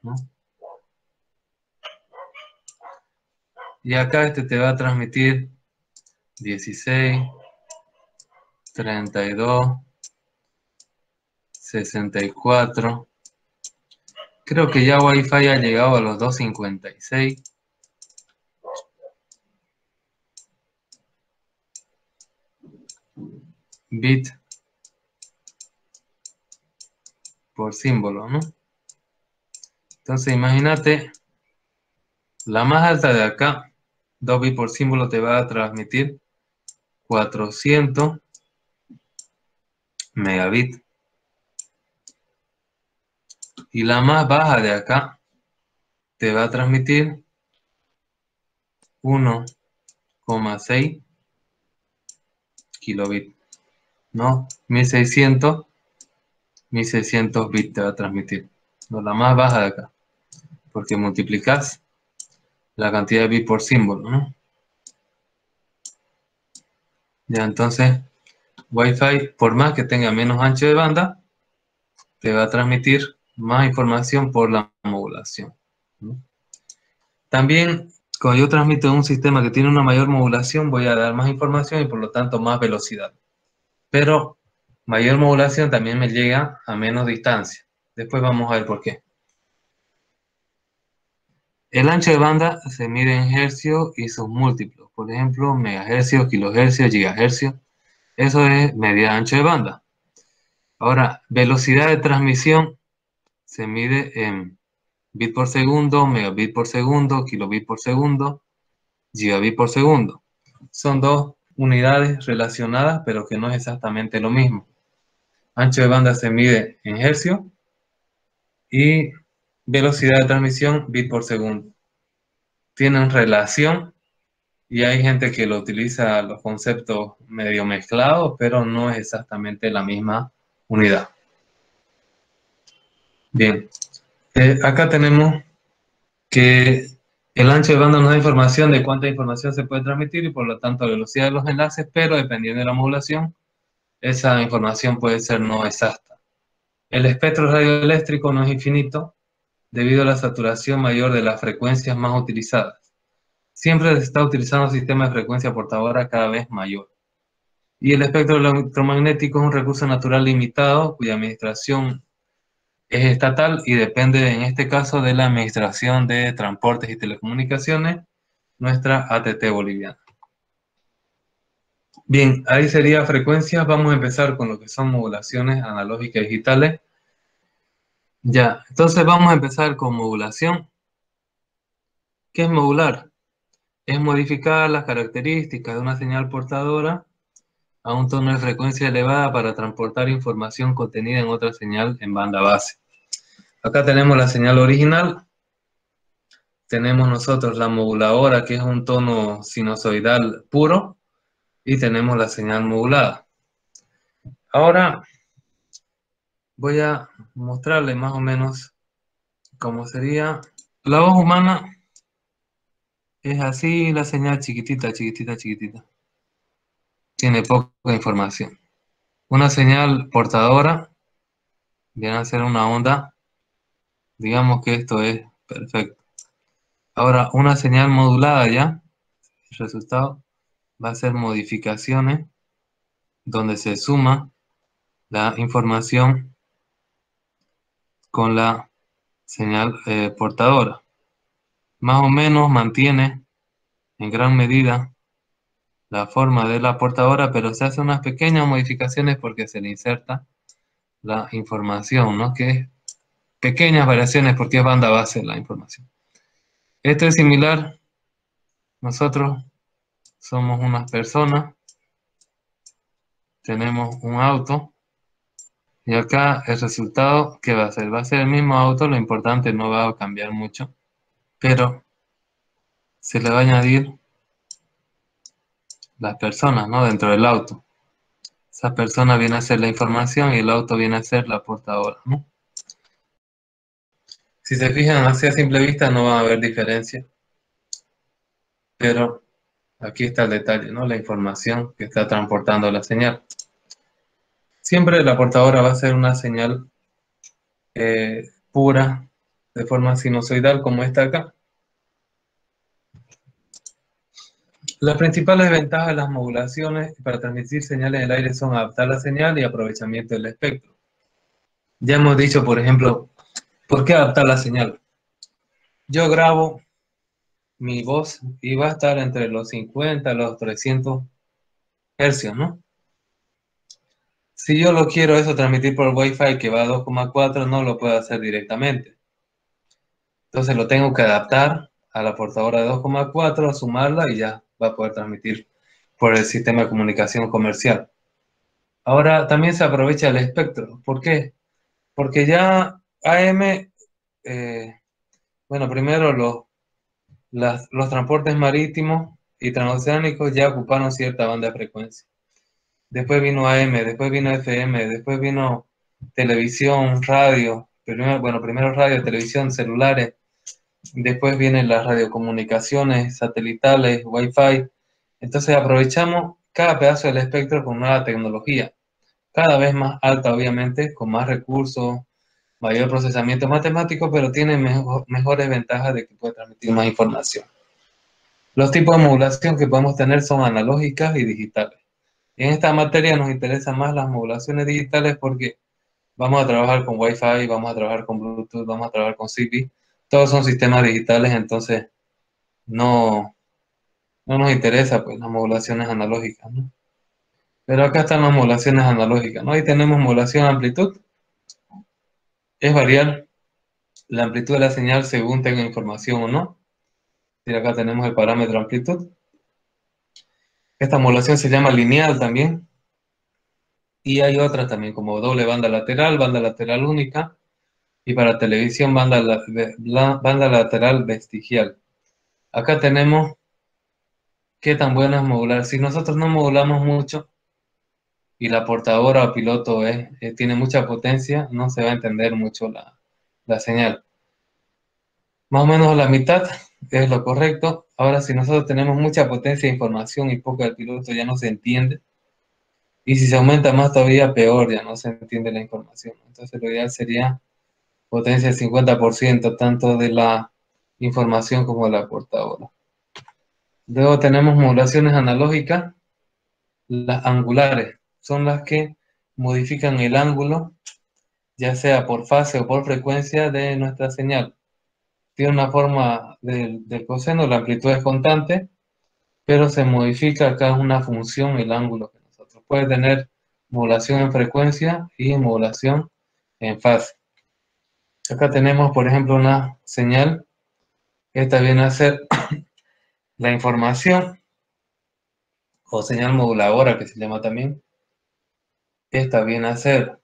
¿no? Y acá este te va a transmitir 16, 32, 64. Creo que ya Wi-Fi ha llegado a los 256. Bit por símbolo, ¿no? Entonces imagínate, la más alta de acá, 2 bits por símbolo, te va a transmitir 400 megabits. Y la más baja de acá te va a transmitir 1,6 kilobits, ¿no? 1600 bits te va a transmitir. No, la más baja de acá. Porque multiplicas la cantidad de bits por símbolo, ¿no? Ya, entonces, Wi-Fi, por más que tenga menos ancho de banda, te va a transmitir más información por la modulación, ¿no? También, cuando yo transmito un sistema que tiene una mayor modulación, voy a dar más información y por lo tanto más velocidad. Pero mayor modulación también me llega a menos distancia. Después vamos a ver por qué. El ancho de banda se mide en hercios y sus múltiplos. Por ejemplo, megahercios, kilohercios, gigahercios. Eso es medida ancho de banda. Ahora, velocidad de transmisión se mide en bit por segundo, megabit por segundo, kilobit por segundo, gigabit por segundo. Son dos unidades relacionadas, pero que no es exactamente lo mismo. Ancho de banda se mide en hercios y velocidad de transmisión bit por segundo. Tienen relación y hay gente que lo utiliza los conceptos medio mezclados, pero no es exactamente la misma unidad. Bien, acá tenemos que el ancho de banda nos da información de cuánta información se puede transmitir y por lo tanto la velocidad de los enlaces, pero dependiendo de la modulación, esa información puede ser no exacta. El espectro radioeléctrico no es infinito debido a la saturación mayor de las frecuencias más utilizadas. Siempre se está utilizando un sistema de frecuencia portadora cada vez mayor. Y el espectro electromagnético es un recurso natural limitado cuya administración es estatal y depende en este caso de la Administración de Transportes y Telecomunicaciones, nuestra ATT boliviana. Bien, ahí sería frecuencias. Vamos a empezar con lo que son modulaciones analógicas y digitales. Ya, entonces vamos a empezar con modulación. ¿Qué es modular? Es modificar las características de una señal portadora a un tono de frecuencia elevada para transportar información contenida en otra señal en banda base. Acá tenemos la señal original. Tenemos nosotros la moduladora, que es un tono sinusoidal puro, y tenemos la señal modulada. Ahora voy a mostrarles más o menos cómo sería. La voz humana es así, la señal chiquitita, chiquitita, chiquitita. Tiene poca información. Una señal portadora viene a ser una onda. Digamos que esto es perfecto. Ahora, una señal modulada ya, el resultado va a ser modificaciones donde se suma la información con la señal portadora. Más o menos mantiene en gran medida la forma de la portadora, pero se hacen unas pequeñas modificaciones porque se le inserta la información, ¿no? Que es pequeñas variaciones porque es banda base la información. Esto es similar. Nosotros somos unas personas, tenemos un auto y acá el resultado, ¿qué va a ser? Va a ser el mismo auto, lo importante no va a cambiar mucho, pero se le va a añadir las personas, ¿no? Dentro del auto. Esa persona viene a ser la información y el auto viene a ser la portadora, ¿no? Si se fijan así a simple vista no va a haber diferencia, pero aquí está el detalle, ¿no? La información que está transportando la señal. Siempre la portadora va a ser una señal pura, de forma sinusoidal, como esta acá. Las principales ventajas de las modulaciones para transmitir señales en el aire son adaptar la señal y aprovechamiento del espectro. Ya hemos dicho, por ejemplo, ¿por qué adaptar la señal? Yo grabo mi voz y va a estar entre los 50 y los 300 hercios, ¿no? Si yo lo quiero eso transmitir por Wi-Fi que va a 2,4, no lo puedo hacer directamente. Entonces lo tengo que adaptar a la portadora de 2,4, sumarla y ya va a poder transmitir por el sistema de comunicación comercial. Ahora también se aprovecha el espectro. ¿Por qué? Porque ya AM, bueno, primero los transportes marítimos y transoceánicos ya ocuparon cierta banda de frecuencia. Después vino AM, después vino FM, después vino televisión, radio, primero radio, televisión, celulares, después vienen las radiocomunicaciones satelitales, Wi-Fi. Entonces aprovechamos cada pedazo del espectro con nueva tecnología, cada vez más alta obviamente, con más recursos, mayor procesamiento matemático, pero tiene mejores ventajas de que puede transmitir más información. Los tipos de modulación que podemos tener son analógicas y digitales. En esta materia nos interesan más las modulaciones digitales porque vamos a trabajar con Wi-Fi, vamos a trabajar con Bluetooth, vamos a trabajar con Zigbee. Todos son sistemas digitales, entonces no nos interesa pues las modulaciones analógicas, ¿no? Pero acá están las modulaciones analógicas, ¿no? Ahí tenemos modulación amplitud. Es variar la amplitud de la señal según tenga información o no. Y acá tenemos el parámetro amplitud. Esta modulación se llama lineal también. Y hay otras también como doble banda lateral única. Y para televisión banda lateral vestigial. Acá tenemos qué tan buena es modular. Si nosotros no modulamos mucho y la portadora o piloto tiene mucha potencia, no se va a entender mucho la señal. Más o menos la mitad es lo correcto. Ahora, si nosotros tenemos mucha potencia de información y poca del piloto, ya no se entiende. Y si se aumenta más todavía, peor, ya no se entiende la información. Entonces, lo ideal sería potencia del 50%, tanto de la información como de la portadora. Luego tenemos modulaciones analógicas. Las angulares son las que modifican el ángulo, ya sea por fase o por frecuencia de nuestra señal. Tiene una forma del coseno, la amplitud es constante, pero se modifica acá una función, el ángulo que nosotros. Puede tener modulación en frecuencia y modulación en fase. Acá tenemos, por ejemplo, una señal. Esta viene a ser la información, o señal moduladora que se llama también. Esta viene a ser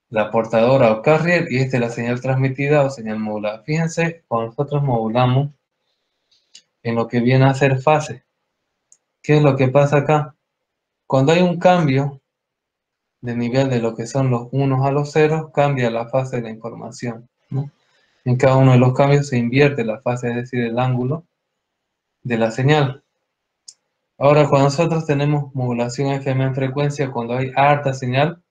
la portadora o carrier, y esta es la señal transmitida o señal modulada. Fíjense, cuando nosotros modulamos en lo que viene a ser fase, ¿qué es lo que pasa acá? Cuando hay un cambio de nivel de lo que son los unos a los ceros, cambia la fase de la información, ¿no? En cada uno de los cambios se invierte la fase, es decir, el ángulo de la señal. Ahora, cuando nosotros tenemos modulación FM en frecuencia, cuando hay alta señal,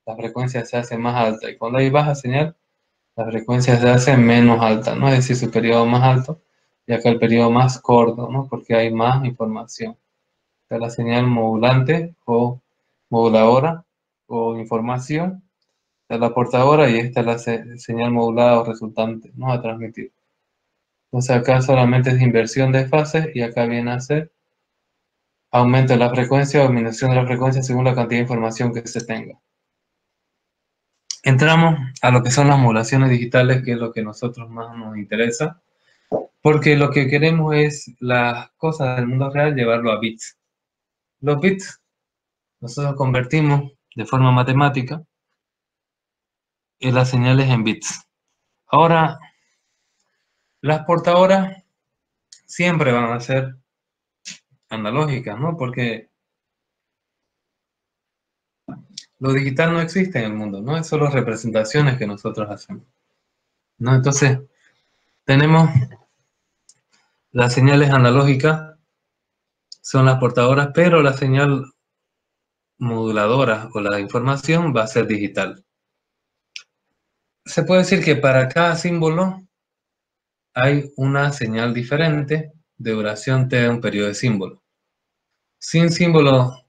la frecuencia se hace más alta, y cuando hay baja señal, la frecuencia se hace menos alta, ¿no? Es decir, su periodo más alto. y acá el periodo más corto, ¿no? Porque hay más información. Está la señal modulante o moduladora o información, está la portadora y esta es la señal modulada o resultante, ¿no? A transmitir. Entonces acá solamente es inversión de fases y acá viene a ser aumento de la frecuencia o disminución de la frecuencia según la cantidad de información que se tenga. Entramos a lo que son las modulaciones digitales, que es lo que a nosotros más nos interesa, porque lo que queremos es las cosas del mundo real llevarlo a bits. Los bits nosotros convertimos de forma matemática las señales en bits. Ahora, las portadoras siempre van a ser analógicas, ¿no? Porque lo digital no existe en el mundo, ¿no? Es solo representaciones que nosotros hacemos, ¿no? Entonces, tenemos las señales analógicas, son las portadoras, pero la señal moduladora o la información va a ser digital. Se puede decir que para cada símbolo hay una señal diferente de duración T de un periodo de símbolo. Sin símbolo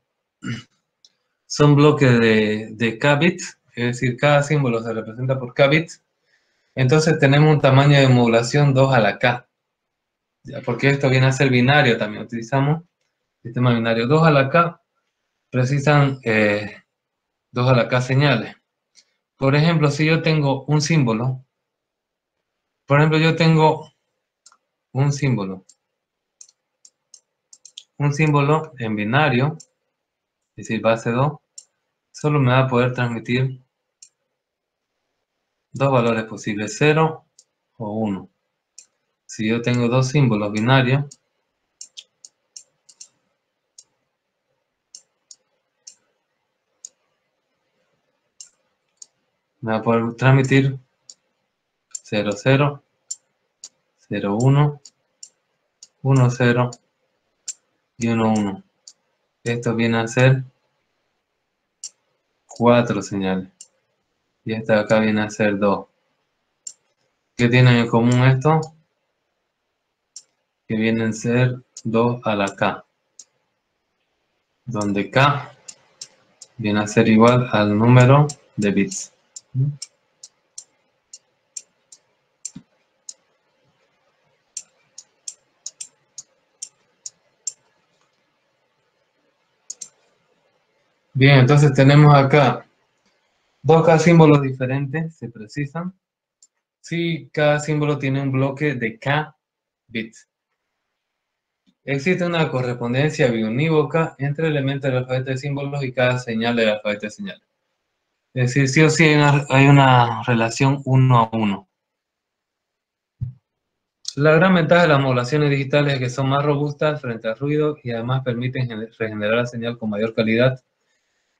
son bloques de K bits, es decir, cada símbolo se representa por K bits. Entonces tenemos un tamaño de modulación 2 a la K. ¿Ya? Porque esto viene a ser binario también. Utilizamos sistema binario 2 a la K. Precisan 2 a la K señales. Por ejemplo, si yo tengo un símbolo, por ejemplo, yo tengo un símbolo en binario, es decir, base 2, solo me va a poder transmitir dos valores posibles, 0 o 1. Si yo tengo dos símbolos binarios, me va a poder transmitir 0, 0, 0, 1, 1, 0 y 1, 1. Esto viene a ser 4 señales. Y esta de acá viene a ser 2. ¿Qué tienen en común esto? Que vienen a ser 2 a la K. Donde K viene a ser igual al número de bits. Bien, entonces tenemos acá dos K símbolos diferentes, se precisan. Si cada símbolo tiene un bloque de K bits. Existe una correspondencia biunívoca entre elementos del alfabeto de símbolos y cada señal del alfabeto de señales. Es decir, sí o sí hay una relación 1 a 1. La gran ventaja de las modulaciones digitales es que son más robustas frente al ruido y además permiten regenerar la señal con mayor calidad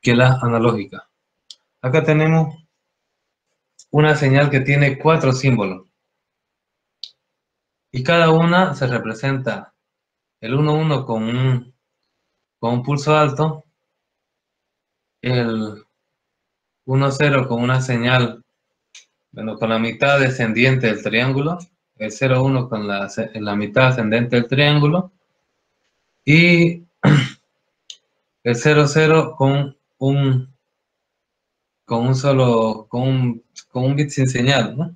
que las analógicas. Acá tenemos una señal que tiene 4 símbolos y cada una se representa el 1-1 con un pulso alto, el 1-0 con una señal, bueno, con la mitad descendiente del triángulo, el 0-1 con la mitad ascendente del triángulo y el 0-0 con un bit sin señal, ¿no?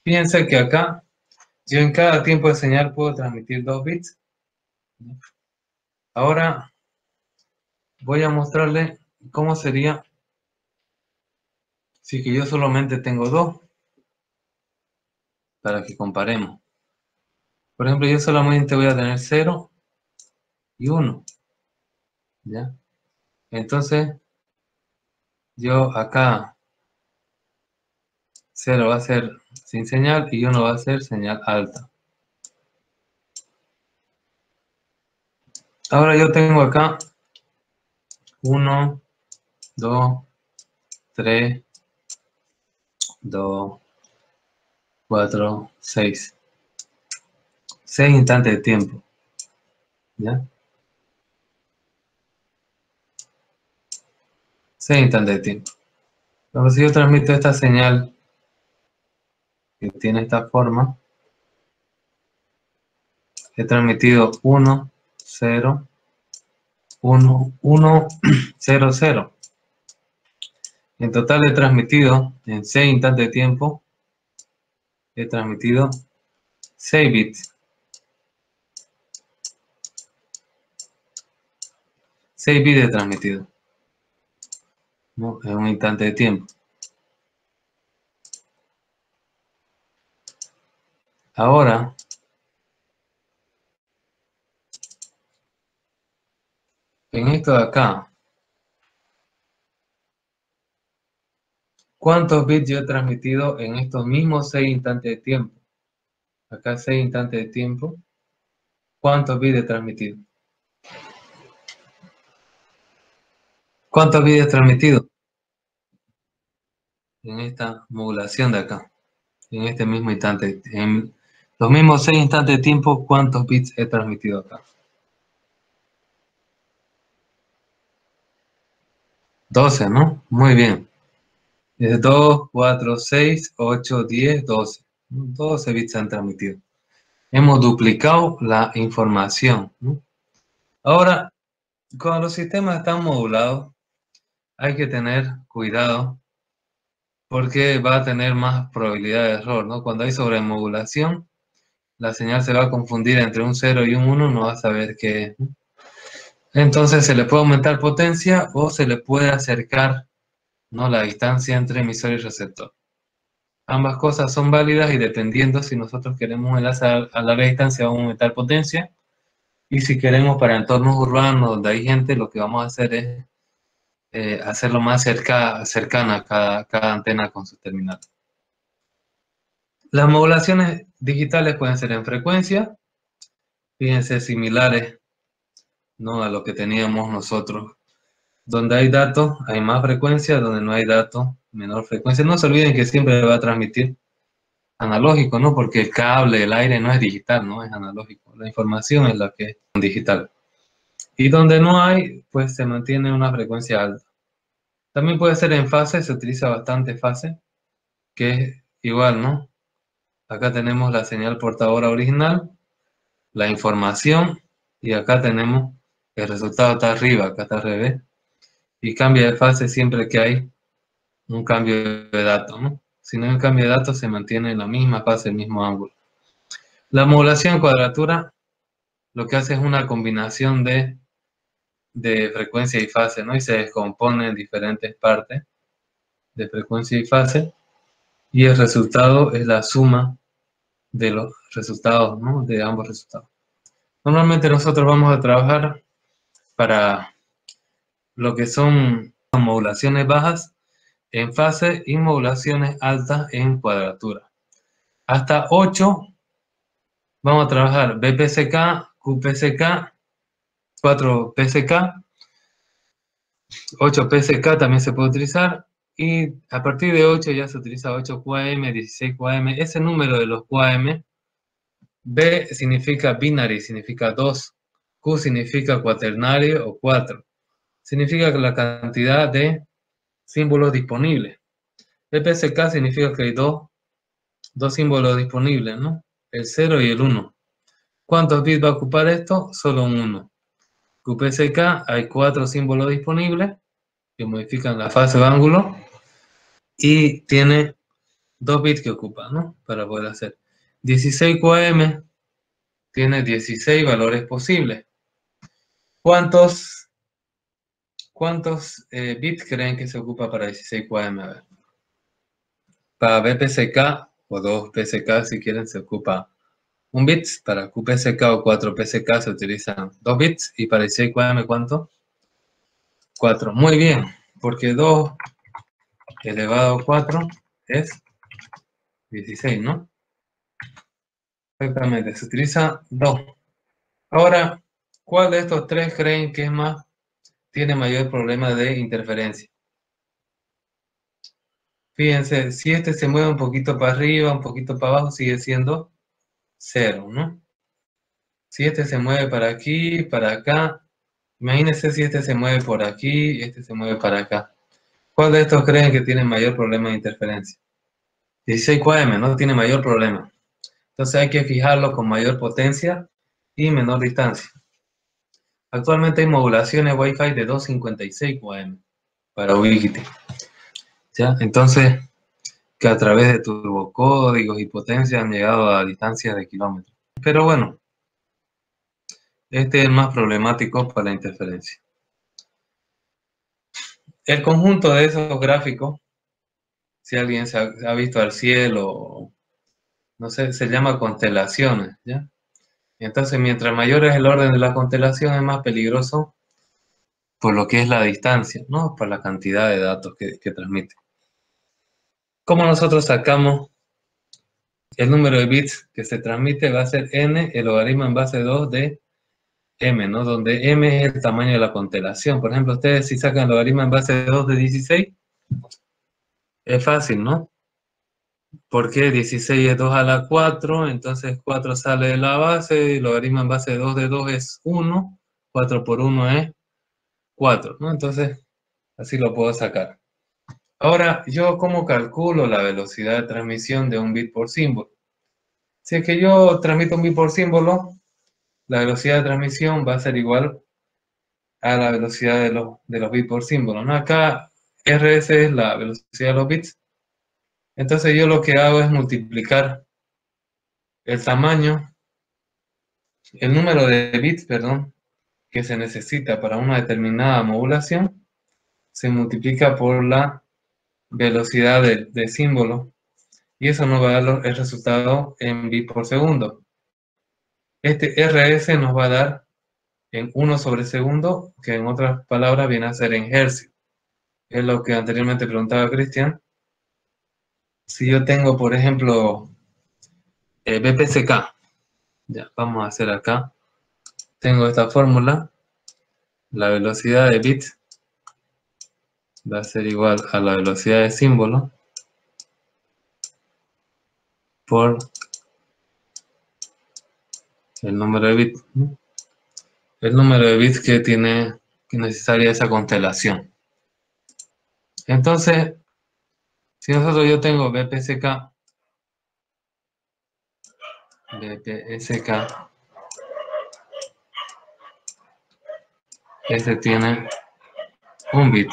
Fíjense que acá yo en cada tiempo de señal puedo transmitir 2 bits. Ahora voy a mostrarle cómo sería si que yo solamente tengo 2 para que comparemos. Por ejemplo, yo solamente voy a tener 0 y 1, ¿ya? Entonces, yo acá 0 va a ser sin señal y 1 va a ser señal alta. Ahora yo tengo acá 1, 2, 3, 2, 4, 6. 6 instantes de tiempo, ¿ya? 6 instantes de tiempo. Entonces, si yo transmito esta señal que tiene esta forma, he transmitido 1, 0, 1, 1, 0, 0. En total he transmitido en 6 instantes de tiempo, he transmitido 6 bits. 6 bits he transmitido, ¿no? En un instante de tiempo. Ahora, en esto de acá, ¿cuántos bits yo he transmitido en estos mismos 6 instantes de tiempo? Acá 6 instantes de tiempo. ¿Cuántos bits he transmitido? ¿Cuántos bits he transmitido? En esta modulación de acá. En este mismo instante. En los mismos 6 instantes de tiempo, ¿cuántos bits he transmitido acá? 12, ¿no? Muy bien. Es 2, 4, 6, 8, 10, 12. 12 bits se han transmitido. Hemos duplicado la información, ¿no? Ahora, cuando los sistemas están modulados, hay que tener cuidado porque va a tener más probabilidad de error, ¿no? Cuando hay sobremodulación, la señal se va a confundir entre un 0 y un 1, no va a saber qué es, ¿no? Entonces se le puede aumentar potencia o se le puede acercar, ¿no?, la distancia entre emisor y receptor. Ambas cosas son válidas y dependiendo si nosotros queremos enlazar a larga distancia vamos a aumentar potencia, y si queremos para entornos urbanos donde hay gente, lo que vamos a hacer es hacerlo más cercana cada antena con su terminal. Las modulaciones digitales pueden ser en frecuencia, fíjense, similares, ¿no?, a lo que teníamos nosotros. Donde hay datos, hay más frecuencia, donde no hay datos, menor frecuencia. No se olviden que siempre va a transmitir analógico, ¿no? Porque el cable, el aire no es digital, ¿no? Es analógico. La información es la que es digital. Y donde no hay, pues se mantiene una frecuencia alta. También puede ser en fase, se utiliza bastante fase, que es igual, ¿no? Acá tenemos la señal portadora original, la información, y acá tenemos el resultado, está arriba, acá está al revés. Y cambia de fase siempre que hay un cambio de datos, ¿no? Si no hay un cambio de datos, se mantiene en la misma fase, el mismo ángulo. La modulación en cuadratura lo que hace es una combinación de frecuencia y fase, ¿no? Y se descompone en diferentes partes de frecuencia y fase, y el resultado es la suma de los resultados, ¿no?, de ambos resultados. Normalmente nosotros vamos a trabajar para lo que son modulaciones bajas en fase y modulaciones altas en cuadratura. Hasta 8 vamos a trabajar BPSK, QPSK, 4 PSK, 8 PSK también se puede utilizar, y a partir de 8 ya se utiliza 8 QAM, 16 QAM. Ese número de los QAM, B significa binary, significa 2, Q significa cuaternario o 4, significa la cantidad de símbolos disponibles. BPSK significa que hay dos símbolos disponibles, ¿no? El 0 y el 1. ¿Cuántos bits va a ocupar esto? Solo un 1. QPSK hay 4 símbolos disponibles que modifican la fase de ángulo y tiene 2 bits que ocupa, ¿no?, para poder hacer. 16 QAM tiene 16 valores posibles. ¿Cuántos bits creen que se ocupa para 16 QAM? A ver. Para BPSK o 2 PSK, si quieren, se ocupa 1 bit. Para QPSK o 4 PSK se utilizan 2 bits. Y para 16 QAM, ¿cuánto? 4. Muy bien, porque 2 elevado a 4 es 16, ¿no? Exactamente, se utiliza 2. Ahora, ¿cuál de estos tres creen que tiene mayor problema de interferencia? Fíjense, si este se mueve un poquito para arriba, un poquito para abajo, sigue siendo 0, ¿no? Si este se mueve para aquí, para acá, imagínense si este se mueve por aquí y este se mueve para acá. ¿Cuál de estos creen que tiene mayor problema de interferencia? 16 QAM, ¿no? Tiene mayor problema. Entonces hay que fijarlo con mayor potencia y menor distancia. Actualmente hay modulaciones Wi-Fi de 256 QAM para Ubiquiti. ¿Ya? Entonces, que a través de turbocódigos y potencia han llegado a distancias de kilómetros. Pero bueno, este es el más problemático para la interferencia. El conjunto de esos gráficos, si alguien se ha visto al cielo, no sé, se llama constelaciones, ¿ya? Entonces, mientras mayor es el orden de la constelación, es más peligroso por lo que es la distancia, ¿no? Por la cantidad de datos que transmite. ¿Cómo nosotros sacamos el número de bits que se transmite? Va a ser n, el logaritmo en base 2 de m, ¿no? Donde m es el tamaño de la constelación. Por ejemplo, ustedes si sacan el logaritmo en base 2 de 16, es fácil, ¿no? Porque 16 es 2 a la 4, entonces 4 sale de la base, el logaritmo en base 2 de 2 es 1, 4 por 1 es 4, ¿no? Entonces, así lo puedo sacar. Ahora, ¿yo cómo calculo la velocidad de transmisión de un bit por símbolo? Si es que yo transmito un bit por símbolo, la velocidad de transmisión va a ser igual a la velocidad de los bits por símbolo, ¿no? Acá RS es la velocidad de los bits. Entonces yo lo que hago es multiplicar el tamaño, el número de bits, perdón, que se necesita para una determinada modulación, se multiplica por la velocidad de símbolo, y eso nos va a dar el resultado en bits por segundo. Este RS nos va a dar en 1 sobre segundo, que en otras palabras viene a ser en hercios. Es lo que anteriormente preguntaba Cristian. Si yo tengo, por ejemplo, BPCK, ya, vamos a hacer acá, tengo esta fórmula, la velocidad de bits va a ser igual a la velocidad de símbolo por el número de bits, ¿no? El número de bits que necesitaría esa constelación. Entonces, si yo tengo BPSK, este tiene un bit.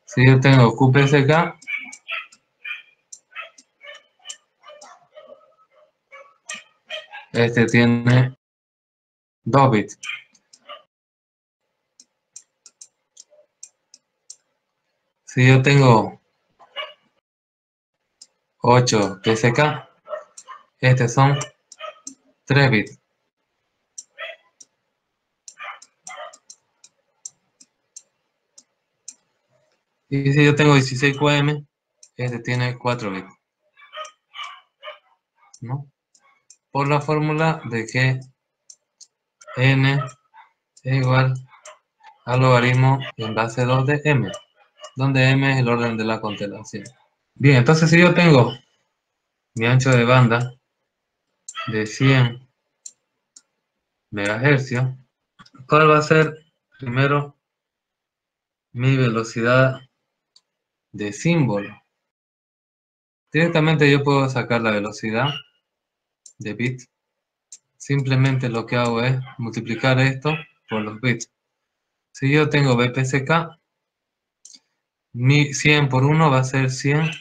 Si yo tengo QPSK, este tiene 2 bits. Si yo tengo 8 PSK, estos son 3 bits. Y si yo tengo 16 QM, este tiene 4 bits, ¿no? Por la fórmula de que n es igual al logaritmo en base 2 de m, donde m es el orden de la constelación. Bien, entonces si yo tengo mi ancho de banda de 100 MHz, ¿cuál va a ser primero mi velocidad de símbolo? Directamente yo puedo sacar la velocidad de bits. Simplemente lo que hago es multiplicar esto por los bits. Si yo tengo BPSK, mi 100 por 1 va a ser 100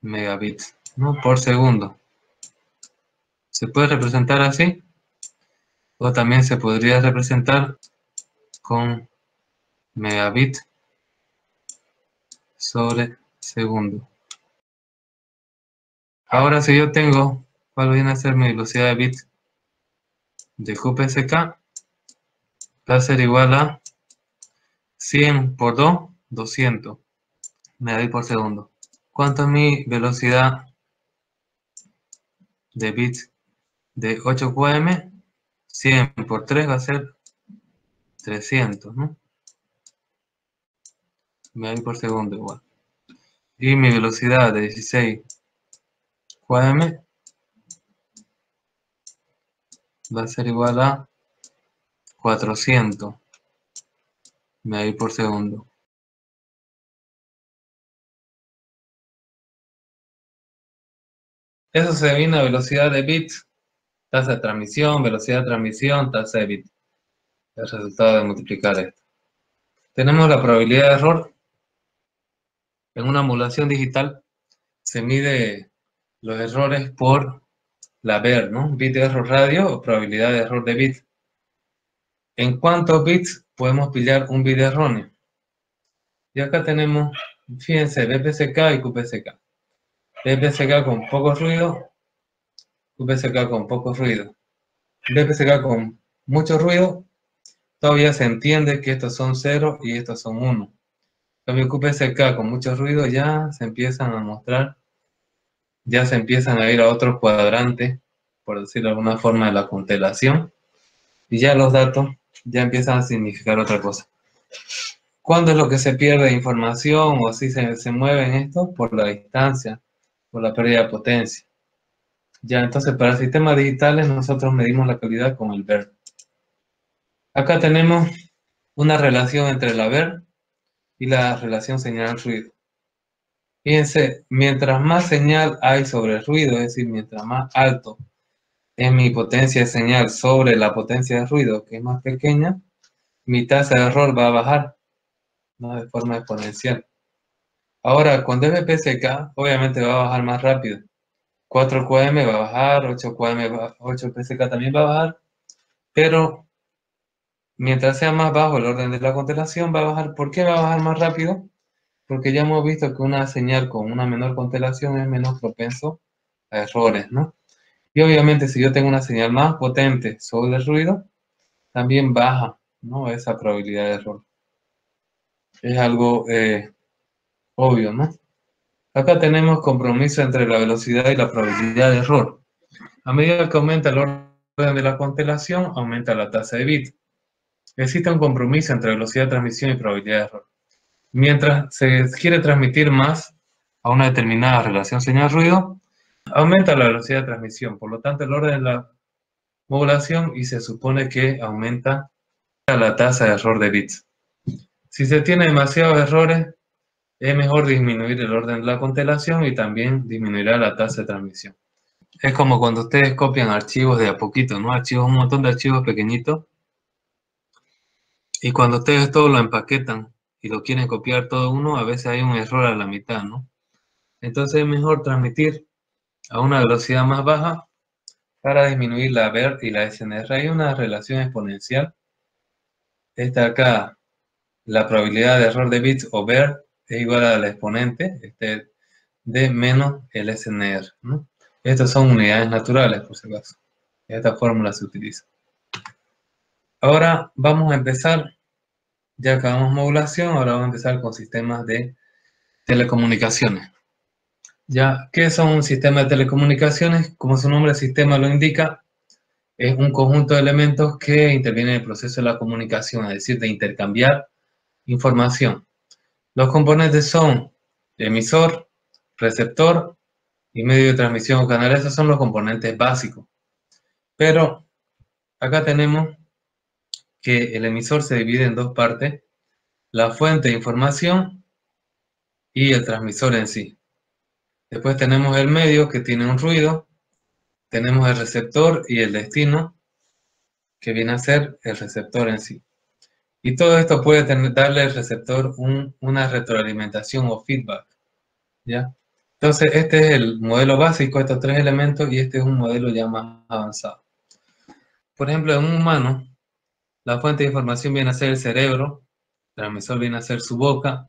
megabits, ¿no? Por segundo. Se puede representar así, o también se podría representar con megabit sobre segundo. Ahora si yo tengo, ¿cuál viene a ser mi velocidad de bits de QPSK? Va a ser igual a 100 por 2, 200 megabits por segundo. ¿Cuánto es mi velocidad de bits de 8 QM? 100 por 3 va a ser 300, ¿no? Megabits por segundo igual. Y mi velocidad de 16 QM va a ser igual a 400 megabits por segundo. Eso se denomina velocidad de bits, tasa de transmisión, velocidad de transmisión, tasa de bits. El resultado de multiplicar esto. Tenemos la probabilidad de error. En una emulación digital se mide los errores por la VER, ¿no? Bit de error radio o probabilidad de error de bit. ¿En cuántos bits podemos pillar un bit erróneo? Y acá tenemos, fíjense, BPSK y QPSK. BPSK con poco ruido, QPSK con poco ruido. BPSK con mucho ruido, todavía se entiende que estos son 0 y estos son 1. En cambio, QPSK con mucho ruido ya se empiezan a mostrar, ya se empiezan a ir a otro cuadrante, por decirlo de alguna forma, de la constelación, y ya los datos ya empiezan a significar otra cosa. ¿Cuándo es lo que se pierde de información o así se mueven estos? Por la distancia, por la pérdida de potencia. Ya, entonces para sistemas digitales nosotros medimos la calidad con el VER. Acá tenemos una relación entre la VER y la relación señal-ruido. Fíjense, mientras más señal hay sobre el ruido, es decir, mientras más alto es mi potencia de señal sobre la potencia de ruido, que es más pequeña, mi tasa de error va a bajar, ¿no? De forma exponencial. Ahora, con DBPSK, obviamente va a bajar más rápido. 4QM va a bajar, 8QM 8PSK también va a bajar, pero mientras sea más bajo el orden de la constelación va a bajar. ¿Por qué va a bajar más rápido? Porque ya hemos visto que una señal con una menor constelación es menos propenso a errores, ¿no? Y obviamente si yo tengo una señal más potente sobre el ruido, también baja, ¿no? Esa probabilidad de error. Es algo obvio, ¿no? Acá tenemos compromiso entre la velocidad y la probabilidad de error. A medida que aumenta el orden de la constelación, aumenta la tasa de bit. Existe un compromiso entre velocidad de transmisión y probabilidad de error. Mientras se quiere transmitir más a una determinada relación señal-ruido, aumenta la velocidad de transmisión. Por lo tanto, el orden de la modulación y se supone que aumenta la tasa de error de bits. Si se tiene demasiados errores, es mejor disminuir el orden de la constelación y también disminuirá la tasa de transmisión. Es como cuando ustedes copian archivos de a poquito, ¿no? Archivos, un montón de archivos pequeñitos. Y cuando ustedes todo lo empaquetan y lo quieren copiar todo uno, a veces hay un error a la mitad, ¿no? Entonces es mejor transmitir a una velocidad más baja para disminuir la VER y la SNR. Hay una relación exponencial. Esta acá, la probabilidad de error de bits o VER es igual al exponente de menos el SNR, ¿no? Estas son unidades naturales, por si acaso. Esta fórmula se utiliza. Ahora vamos a empezar, ya acabamos modulación, ahora vamos a empezar con sistemas de telecomunicaciones. Ya, ¿qué son un sistema de telecomunicaciones? Como su nombre, sistema lo indica, es un conjunto de elementos que intervienen en el proceso de la comunicación, es decir, de intercambiar información. Los componentes son emisor, receptor y medio de transmisión o canal. Esos son los componentes básicos. Pero acá tenemos que el emisor se divide en dos partes, la fuente de información y el transmisor en sí. Después tenemos el medio que tiene un ruido, tenemos el receptor y el destino, que viene a ser el receptor en sí. Y todo esto puede darle al receptor una retroalimentación o feedback, ¿ya? Entonces, este es el modelo básico, estos tres elementos, y este es un modelo ya más avanzado. Por ejemplo, en un humano, la fuente de información viene a ser el cerebro, el transmisor viene a ser su boca,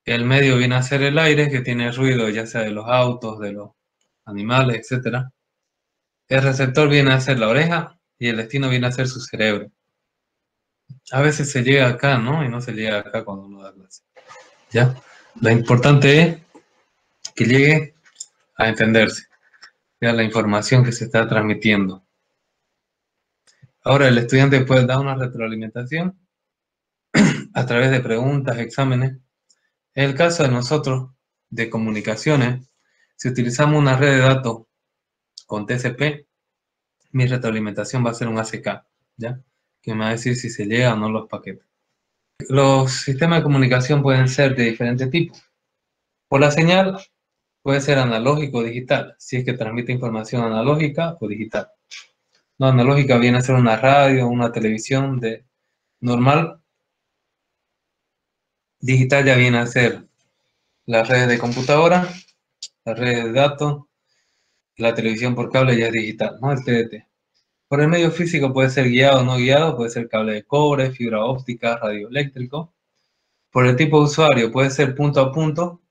el medio viene a ser el aire, que tiene ruido, ya sea de los autos, de los animales, etc. El receptor viene a ser la oreja, y el destino viene a ser su cerebro. A veces se llega acá, ¿no? Y no se llega acá cuando uno da clase. ¿Ya? Lo importante es que llegue a entenderse, ya la información que se está transmitiendo. Ahora el estudiante puede dar una retroalimentación a través de preguntas, exámenes. En el caso de nosotros, de comunicaciones, si utilizamos una red de datos con TCP, mi retroalimentación va a ser un ACK, ¿ya? Que me va a decir si se llega o no los paquetes. Los sistemas de comunicación pueden ser de diferentes tipos. Por la señal, Puede ser analógico o digital, si es que transmite información analógica o digital. No, analógica viene a ser una radio, una televisión de normal. Digital ya viene a ser las redes de computadora, las redes de datos, la televisión por cable ya es digital, ¿no? El TDT. Por el medio físico puede ser guiado o no guiado, puede ser cable de cobre, fibra óptica, radioeléctrico. Por el tipo de usuario puede ser punto a punto,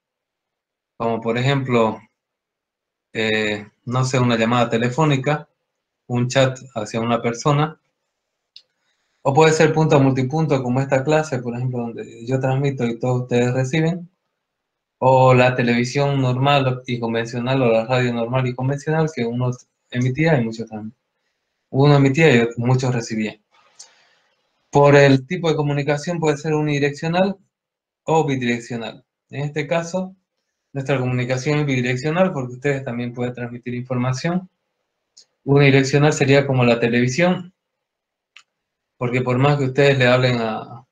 como por ejemplo, no sé, una llamada telefónica, un chat hacia una persona, o puede ser punto a multipunto como esta clase, por ejemplo, donde yo transmito y todos ustedes reciben, o la televisión normal y convencional, o la radio normal y convencional, que uno emitía y muchos también. Uno emitía y muchos recibían. Por el tipo de comunicación puede ser unidireccional o bidireccional. En este caso, nuestra comunicación es bidireccional porque ustedes también pueden transmitir información. Unidireccional sería como la televisión, porque por más que ustedes le hablen a,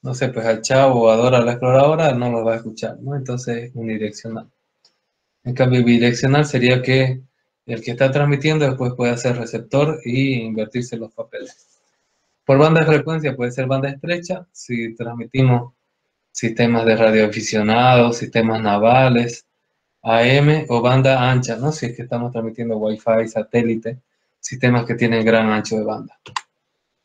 no sé, pues al Chavo o a Dora la Exploradora, no los va a escuchar, ¿no? Entonces, unidireccional. En cambio, bidireccional sería que el que está transmitiendo después puede ser receptor y invertirse los papeles. Por banda de frecuencia puede ser banda estrecha, si transmitimos sistemas de radioaficionados, sistemas navales, AM o banda ancha, ¿no? Si es que estamos transmitiendo Wi-Fi, satélite, sistemas que tienen gran ancho de banda.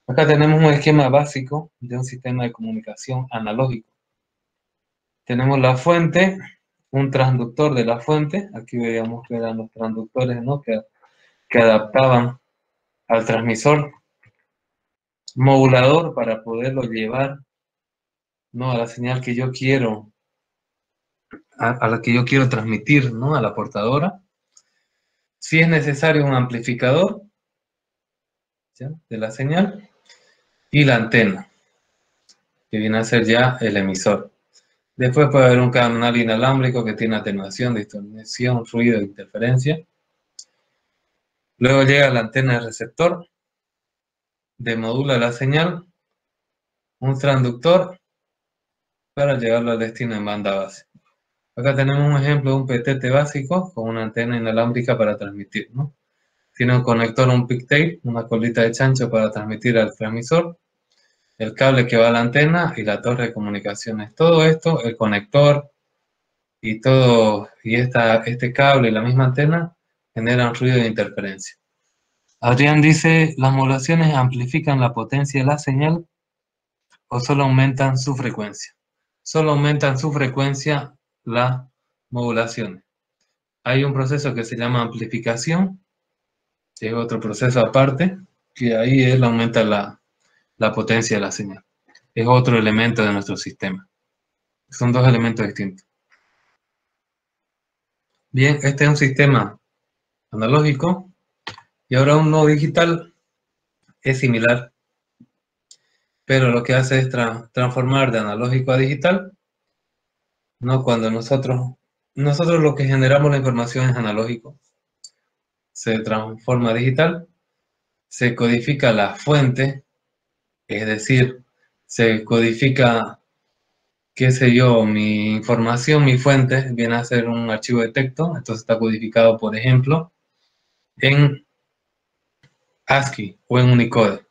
Acá tenemos un esquema básico de un sistema de comunicación analógico. Tenemos la fuente, un transductor de la fuente. Aquí veíamos que eran los transductores, ¿no? que adaptaban al transmisor. Modulador para poderlo llevar, ¿no? A la señal que yo quiero, a la que yo quiero transmitir, ¿no? A la portadora. Si es necesario un amplificador, ¿ya? De la señal. Y la antena, que viene a ser ya el emisor. Después puede haber un canal inalámbrico que tiene atenuación, distorsión, ruido e interferencia. Luego llega la antena del receptor, demodula la señal, un transductor para llevarlo al destino en banda base. Acá tenemos un ejemplo de un PTT básico con una antena inalámbrica para transmitir, ¿no? Tiene un conector, un pigtail, una colita de chancho para transmitir al transmisor, el cable que va a la antena y la torre de comunicaciones. Todo esto, el conector y todo, y este cable y la misma antena generan ruido de interferencia. Adrián dice, ¿las modulaciones amplifican la potencia de la señal o solo aumentan su frecuencia? Solo aumentan su frecuencia las modulaciones. Hay un proceso que se llama amplificación, que es otro proceso aparte, que ahí él aumenta la potencia de la señal. Es otro elemento de nuestro sistema. Son dos elementos distintos. Bien, este es un sistema analógico y ahora uno digital es similar, pero lo que hace es transformar de analógico a digital, ¿no? Cuando nosotros lo que generamos la información es analógico, se transforma a digital, se codifica la fuente, es decir, se codifica, qué sé yo, mi información, mi fuente, viene a ser un archivo de texto, entonces está codificado, por ejemplo, en ASCII o en Unicode.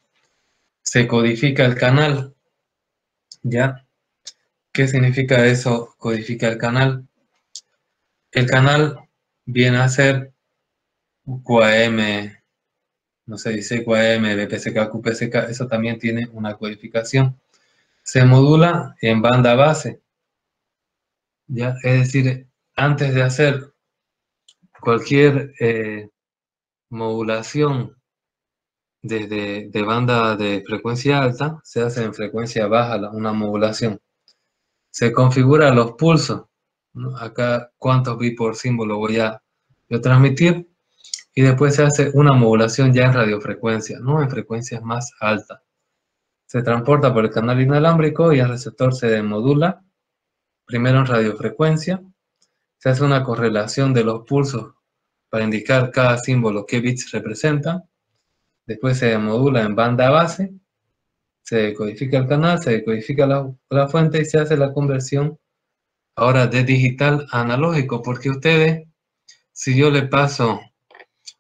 Se codifica el canal, ¿ya? ¿Qué significa eso? Codifica el canal. El canal viene a ser QAM, no sé, dice QAM, BPSK, QPSK, eso también tiene una codificación. Se modula en banda base, ¿ya? Es decir, antes de hacer cualquier modulación de banda de frecuencia alta, se hace en frecuencia baja una modulación. Se configura los pulsos, ¿no? Acá cuántos bits por símbolo voy a yo transmitir, y después se hace una modulación ya en radiofrecuencia, ¿no? En frecuencias más altas. Se transporta por el canal inalámbrico y el receptor se demodula, primero en radiofrecuencia, se hace una correlación de los pulsos para indicar cada símbolo qué bits representa, después se demodula en banda base, se decodifica el canal, se decodifica la fuente y se hace la conversión Ahora, de digital a analógico, porque ustedes, si yo le paso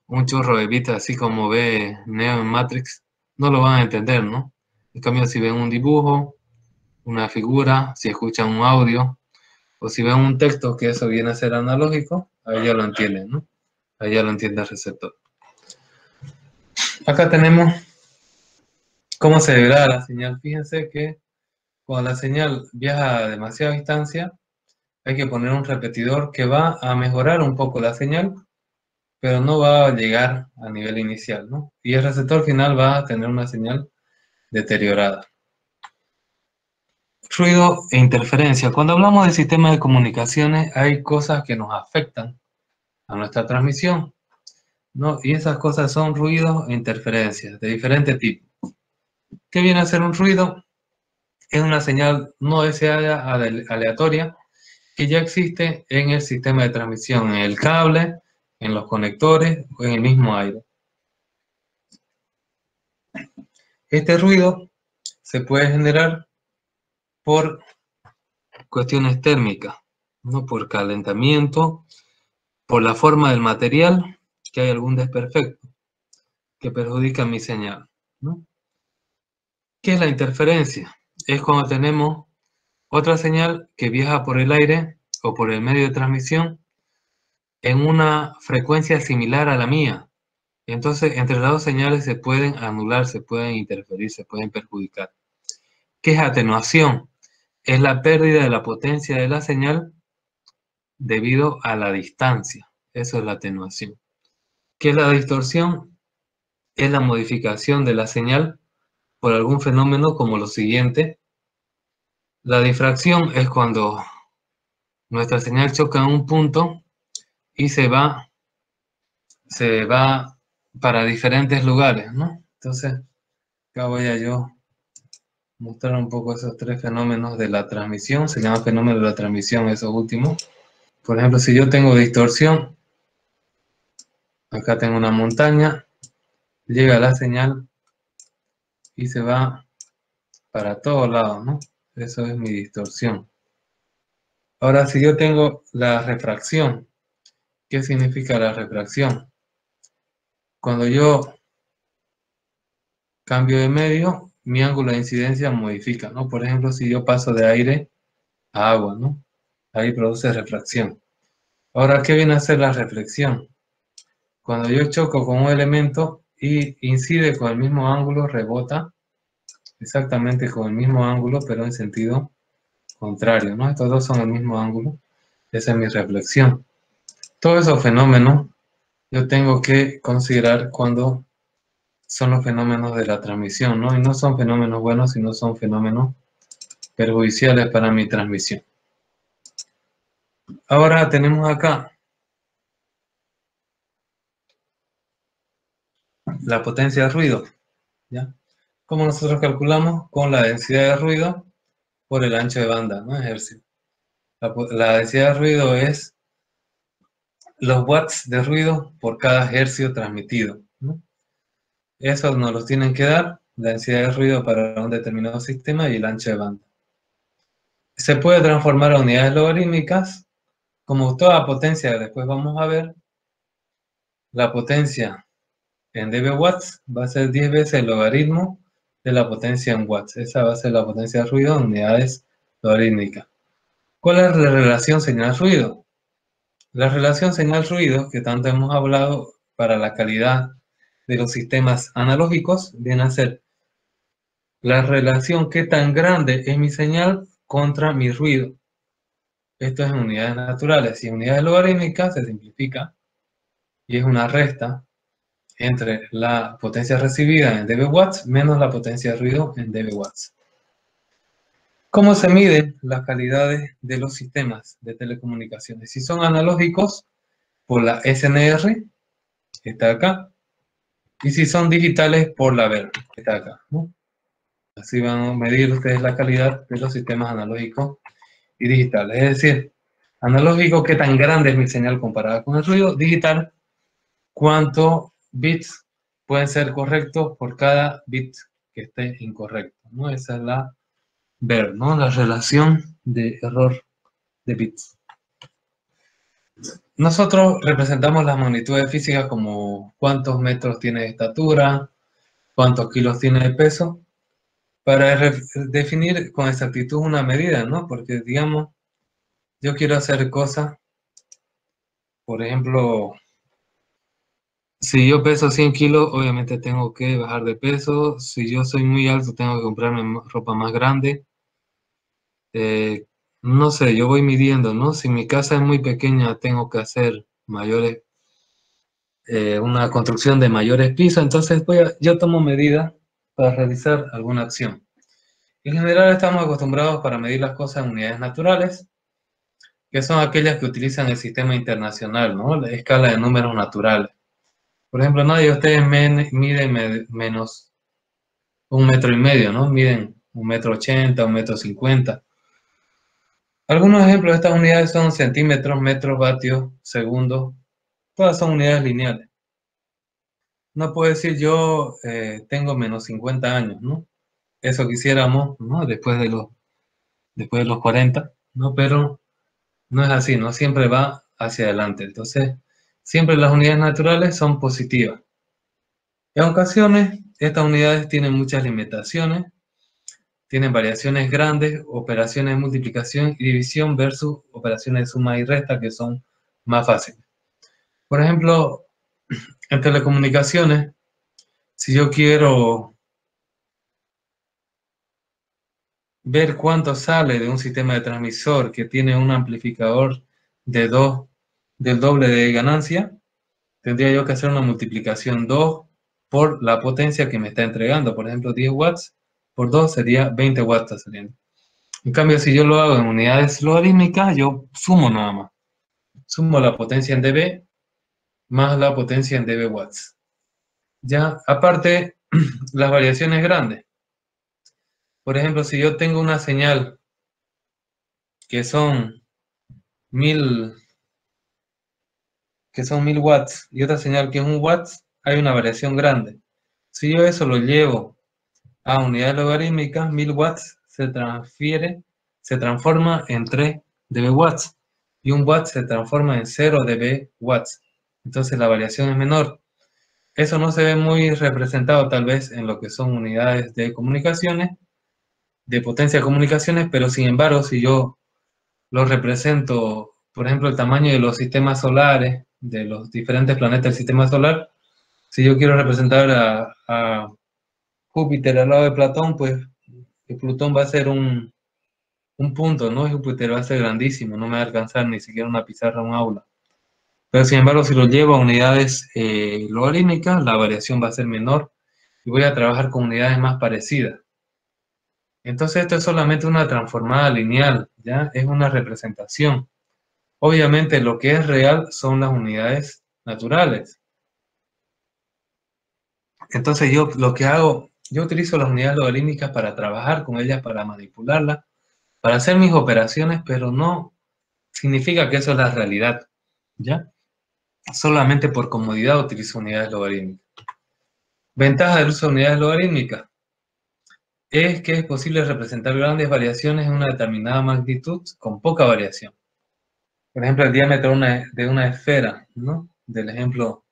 un chorro de bits, así como ve Neo en Matrix, no lo van a entender, ¿no? En cambio, si ven un dibujo, una figura, si escuchan un audio, o si ven un texto, que eso viene a ser analógico, ahí ya lo entienden, ¿no? Ahí ya lo entiende el receptor. Acá tenemos cómo se degrada la señal. Fíjense que cuando la señal viaja a demasiada distancia, hay que poner un repetidor que va a mejorar un poco la señal, pero no va a llegar a nivel inicial, ¿no? Y el receptor final va a tener una señal deteriorada. Ruido e interferencia. Cuando hablamos del sistema de comunicaciones, hay cosas que nos afectan a nuestra transmisión, ¿no? Y esas cosas son ruidos e interferencias de diferente tipo. ¿Qué viene a ser un ruido? Es una señal no deseada aleatoria que ya existe en el sistema de transmisión, en el cable, en los conectores o en el mismo aire. Este ruido se puede generar por cuestiones térmicas, ¿no? Por calentamiento, por la forma del material, que hay algún desperfecto que perjudica mi señal, ¿no? ¿Qué es la interferencia? Es cuando tenemos otra señal que viaja por el aire o por el medio de transmisión en una frecuencia similar a la mía. Entonces, entre las dos señales se pueden anular, se pueden interferir, se pueden perjudicar. ¿Qué es atenuación? Es la pérdida de la potencia de la señal debido a la distancia. Eso es la atenuación. ¿Qué es la distorsión? Es la modificación de la señal por algún fenómeno como lo siguiente. La difracción es cuando nuestra señal choca en un punto y se va para diferentes lugares, ¿no? Entonces, acá voy a yo mostrar un poco esos tres fenómenos de la transmisión. Se llama fenómeno de la transmisión, eso último. Por ejemplo, si yo tengo distorsión, acá tengo una montaña, llega la señal y se va para todos lados, ¿no? Eso es mi distorsión. Ahora, si yo tengo la refracción, ¿qué significa la refracción? Cuando yo cambio de medio, mi ángulo de incidencia modifica, ¿no? Por ejemplo, si yo paso de aire a agua, ¿no? Ahí produce refracción. Ahora, ¿qué viene a ser la reflexión? Cuando yo choco con un elemento y incide con el mismo ángulo, rebota exactamente con el mismo ángulo, pero en sentido contrario, ¿no? Estos dos son el mismo ángulo. Esa es mi reflexión. Todos esos fenómenos yo tengo que considerar cuando son los fenómenos de la transmisión, ¿no? Y no son fenómenos buenos, sino son fenómenos perjudiciales para mi transmisión. Ahora tenemos acá la potencia de ruido, ¿ya? ¿Cómo nosotros calculamos? Con la densidad de ruido por el ancho de banda, ¿no? Hercio. La densidad de ruido es los watts de ruido por cada hercio transmitido, ¿no? Esos nos los tienen que dar, la densidad de ruido para un determinado sistema y el ancho de banda. Se puede transformar a unidades logarítmicas, como toda potencia que después vamos a ver. La potencia en dB watts va a ser 10 veces el logaritmo de la potencia en watts. Esa va a ser la potencia de ruido en unidades logarítmicas. ¿Cuál es la relación señal-ruido? La relación señal-ruido, que tanto hemos hablado para la calidad de los sistemas analógicos, viene a ser la relación qué tan grande es mi señal contra mi ruido. Esto es en unidades naturales. Y en unidades logarítmicas se simplifica y es una resta entre la potencia recibida en dB watts menos la potencia de ruido en dB watts. ¿Cómo se miden las calidades de los sistemas de telecomunicaciones? Si son analógicos, por la SNR, que está acá, y si son digitales, por la VER, que está acá, ¿no? Así van a medir ustedes la calidad de los sistemas analógicos y digitales. Es decir, analógico, qué tan grande es mi señal comparada con el ruido. Digital, cuántos bits pueden ser correctos por cada bit que esté incorrecto, ¿no? Esa es la VER, ¿no? La relación de error de bits. Nosotros representamos las magnitudes físicas como cuántos metros tiene de estatura, cuántos kilos tiene de peso, para definir con exactitud una medida, ¿no? Porque, digamos, yo quiero hacer cosas, por ejemplo, si yo peso 100 kilos, obviamente tengo que bajar de peso. Si yo soy muy alto, tengo que comprarme ropa más grande. No sé, yo voy midiendo, ¿no? Si mi casa es muy pequeña, tengo que hacer mayores, una construcción de mayores pisos, entonces yo tomo medidas para realizar alguna acción. En general estamos acostumbrados para medir las cosas en unidades naturales, que son aquellas que utilizan el sistema internacional, ¿no? La escala de números naturales. Por ejemplo, nadie de ustedes mide menos 1,5 metros, ¿no? Miden 1,80 m, 1,50 m. Algunos ejemplos de estas unidades son centímetros, metros, vatios, segundos. Todas son unidades lineales. No puedo decir yo tengo menos 50 años, ¿no? Eso quisiéramos, ¿no? Después de los 40, ¿no? Pero no es así, no siempre va hacia adelante. Entonces, siempre las unidades naturales son positivas. En ocasiones, estas unidades tienen muchas limitaciones, tienen variaciones grandes, operaciones de multiplicación y división versus operaciones de suma y resta que son más fáciles. Por ejemplo, en telecomunicaciones, si yo quiero ver cuánto sale de un sistema de transmisor que tiene un amplificador del doble de ganancia, tendría yo que hacer una multiplicación 2 por la potencia que me está entregando. Por ejemplo, 10 watts por 2 sería 20 watts saliendo. En cambio, si yo lo hago en unidades logarítmicas, yo sumo nada más. Sumo la potencia en dB más la potencia en dB watts. Ya, aparte, las variaciones grandes. Por ejemplo, si yo tengo una señal que son 1000 watts y otra señal que es 1 watts, hay una variación grande. Si yo eso lo llevo a unidades logarítmicas, 1000 watts se transforma en 3 dB watts y 1 watt se transforma en 0 dB watts. Entonces la variación es menor. Eso no se ve muy representado tal vez en lo que son unidades de comunicaciones, de potencia de comunicaciones, pero sin embargo, si yo lo represento, por ejemplo, el tamaño de los sistemas solares, de los diferentes planetas del sistema solar, si yo quiero representar a Júpiter al lado de Plutón, pues el Plutón va a ser un punto, ¿no? Júpiter va a ser grandísimo, no me va a alcanzar ni siquiera una pizarra o un aula. Pero sin embargo, si lo llevo a unidades logarítmicas, la variación va a ser menor y voy a trabajar con unidades más parecidas. Entonces esto es solamente una transformada lineal, ¿ya? Es una representación. Obviamente lo que es real son las unidades naturales. Entonces yo lo que hago, yo utilizo las unidades logarítmicas para trabajar con ellas, para manipularlas, para hacer mis operaciones, pero no significa que eso es la realidad, ¿ya? Solamente por comodidad utilizo unidades logarítmicas. Ventaja del uso de unidades logarítmicas es que es posible representar grandes variaciones en una determinada magnitud con poca variación. Por ejemplo, el diámetro de una esfera, ¿no? Del ejemplo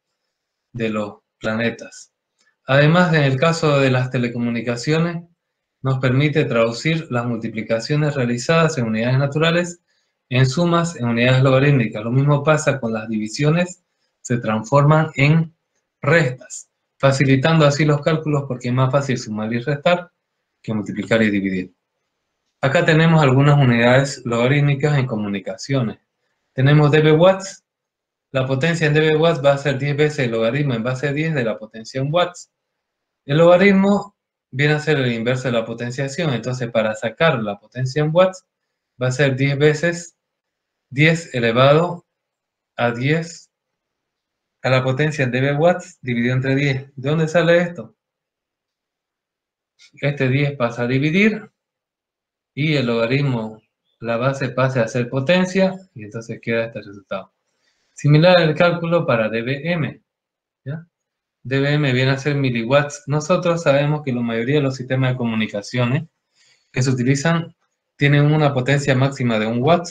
de los planetas. Además, en el caso de las telecomunicaciones, nos permite traducir las multiplicaciones realizadas en unidades naturales en sumas en unidades logarítmicas. Lo mismo pasa con las divisiones, se transforman en restas, facilitando así los cálculos porque es más fácil sumar y restar que multiplicar y dividir. Acá tenemos algunas unidades logarítmicas en comunicaciones. Tenemos dB watts. La potencia en dB watts va a ser 10 veces el logaritmo en base 10 de la potencia en watts. El logaritmo viene a ser el inverso de la potenciación. Entonces, para sacar la potencia en watts, va a ser 10 veces 10 elevado a 10 a la potencia en dB watts dividido entre 10. ¿De dónde sale esto? Este 10 pasa a dividir y el logaritmo, la base pasa a ser potencia y entonces queda este resultado. Similar al cálculo para dBm, ¿ya? dBm viene a ser miliwatts. Nosotros sabemos que la mayoría de los sistemas de comunicaciones que se utilizan tienen una potencia máxima de 1 watt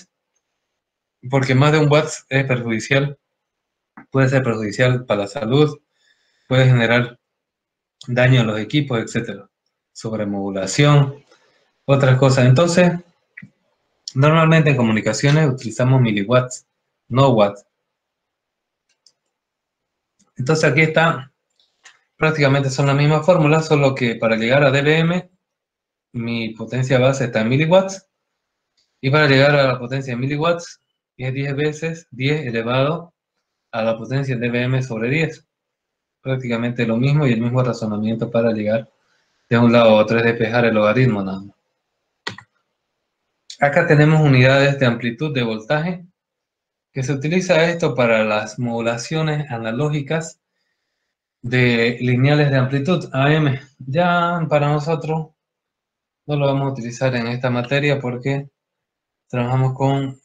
porque más de un watts es perjudicial, puede ser perjudicial para la salud, puede generar daño a los equipos, etcétera. Sobremodulación, otras cosas. Entonces, normalmente en comunicaciones utilizamos miliwatts, no watts. Entonces aquí está, prácticamente son la misma fórmula, solo que para llegar a dBm, mi potencia base está en miliwatts, y para llegar a la potencia de miliwatts, es 10 veces 10 elevado a la potencia dBm sobre 10. Prácticamente lo mismo y el mismo razonamiento para llegar de un lado a otro, es despejar el logaritmo nada más. Acá tenemos unidades de amplitud de voltaje, que se utiliza esto para las modulaciones analógicas de lineales de amplitud, AM. Ya para nosotros no lo vamos a utilizar en esta materia porque trabajamos con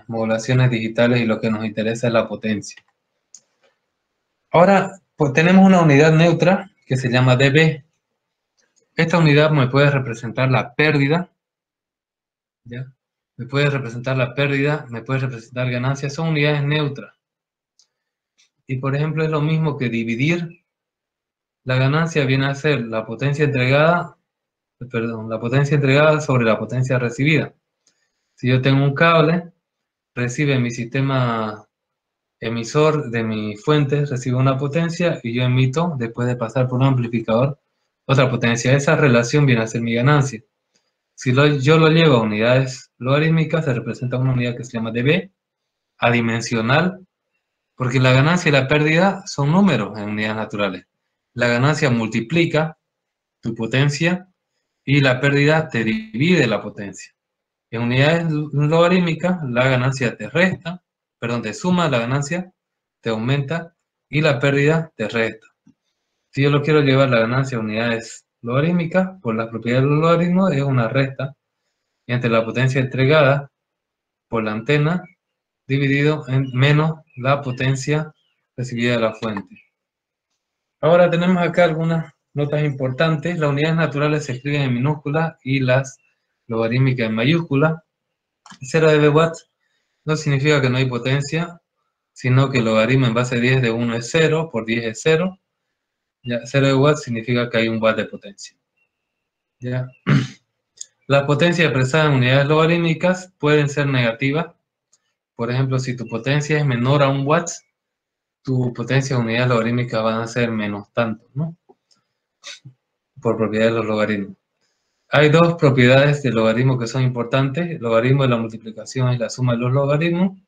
modulaciones digitales y lo que nos interesa es la potencia. Ahora, pues tenemos una unidad neutra que se llama dB. Esta unidad me puede representar la pérdida, ¿ya? Me puede representar la pérdida, me puede representar ganancias, son unidades neutras. Y por ejemplo es lo mismo que dividir. La ganancia viene a ser la potencia entregada, la potencia entregada sobre la potencia recibida. Si yo tengo un cable, recibe mi sistema emisor de mi fuente, recibe una potencia y yo emito, después de pasar por un amplificador, otra potencia. Esa relación viene a ser mi ganancia. Si yo lo llevo a unidades logarítmicas, se representa una unidad que se llama dB, adimensional, porque la ganancia y la pérdida son números en unidades naturales. La ganancia multiplica tu potencia y la pérdida te divide la potencia. En unidades logarítmicas, la ganancia te resta, perdón, te suma, la ganancia te aumenta y la pérdida te resta. Si yo lo quiero llevar la ganancia a unidades logarítmicas, por las propiedades del logaritmo es una resta entre la potencia entregada por la antena dividido en menos la potencia recibida de la fuente. Ahora tenemos acá algunas notas importantes. Las unidades naturales se escriben en minúsculas y las logarítmicas en mayúsculas. 0 dB no significa que no hay potencia, sino que el logaritmo en base a 10 de 1 es 0, por 10 es 0. Ya, 0 dB significa que hay un watt de potencia. ¿Ya? Las potencias expresadas en unidades logarítmicas pueden ser negativas. Por ejemplo, si tu potencia es menor a 1 watt, tu potencia en unidades logarítmicas van a ser menos tanto, ¿no? Por propiedad de los logaritmos. Hay dos propiedades del logaritmo que son importantes. El logaritmo de la multiplicación es la suma de los logaritmos.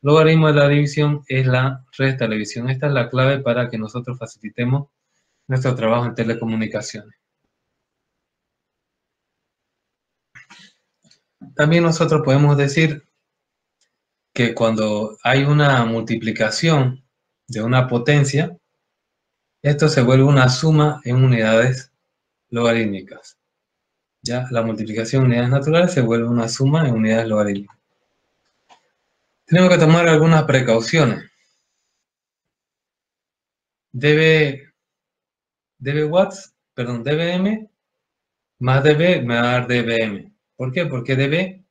Logaritmo de la división es la resta de la división. Esta es la clave para que nosotros facilitemos nuestro trabajo en telecomunicaciones. También nosotros podemos decir que cuando hay una multiplicación de una potencia, esto se vuelve una suma en unidades logarítmicas. Ya la multiplicación en unidades naturales se vuelve una suma en unidades logarítmicas. Tenemos que tomar algunas precauciones. dBm más dB me va a dar dBm. ¿Por qué? Porque dB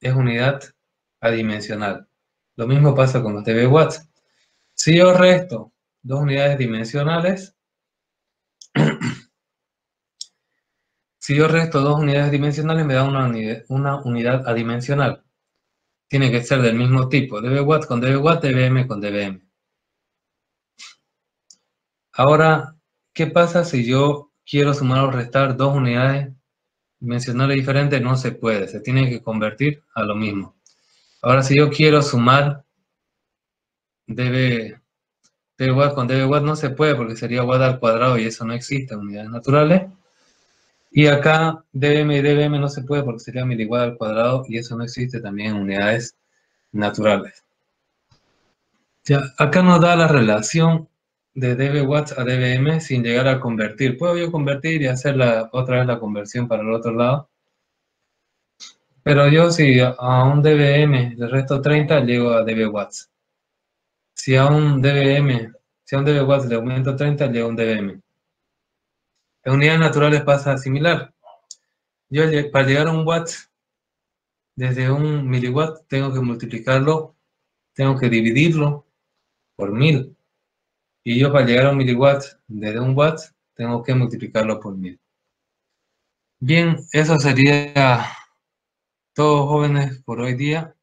es unidad adimensional. Lo mismo pasa con los dB watts. Si yo resto dos unidades dimensionales, me da una unidad adimensional. Tiene que ser del mismo tipo, dB watt con dB watt, dBm con dBm. Ahora, ¿qué pasa si yo quiero sumar o restar dos unidades dimensionales diferentes? No se puede, se tiene que convertir a lo mismo. Ahora, si yo quiero sumar dB watt con dB watt, no se puede porque sería watt al cuadrado y eso no existe en unidades naturales. Y acá dBm y dBm no se puede porque sería miliwatt al cuadrado y eso no existe también en unidades naturales. Ya, acá nos da la relación de dB watts a dBm sin llegar a convertir. Puedo yo convertir y hacer otra vez la conversión para el otro lado. Pero yo si a un dBm le resto 30, llego a dB watts. Si a un dB watts le aumento 30, llego a un dBm. En unidades naturales pasa similar. Yo para llegar a un watt desde un miliwatt tengo que multiplicarlo, tengo que dividirlo por 1000. Y yo para llegar a un miliwatt desde un watt, tengo que multiplicarlo por 1000. Bien, eso sería todo, jóvenes, por hoy día.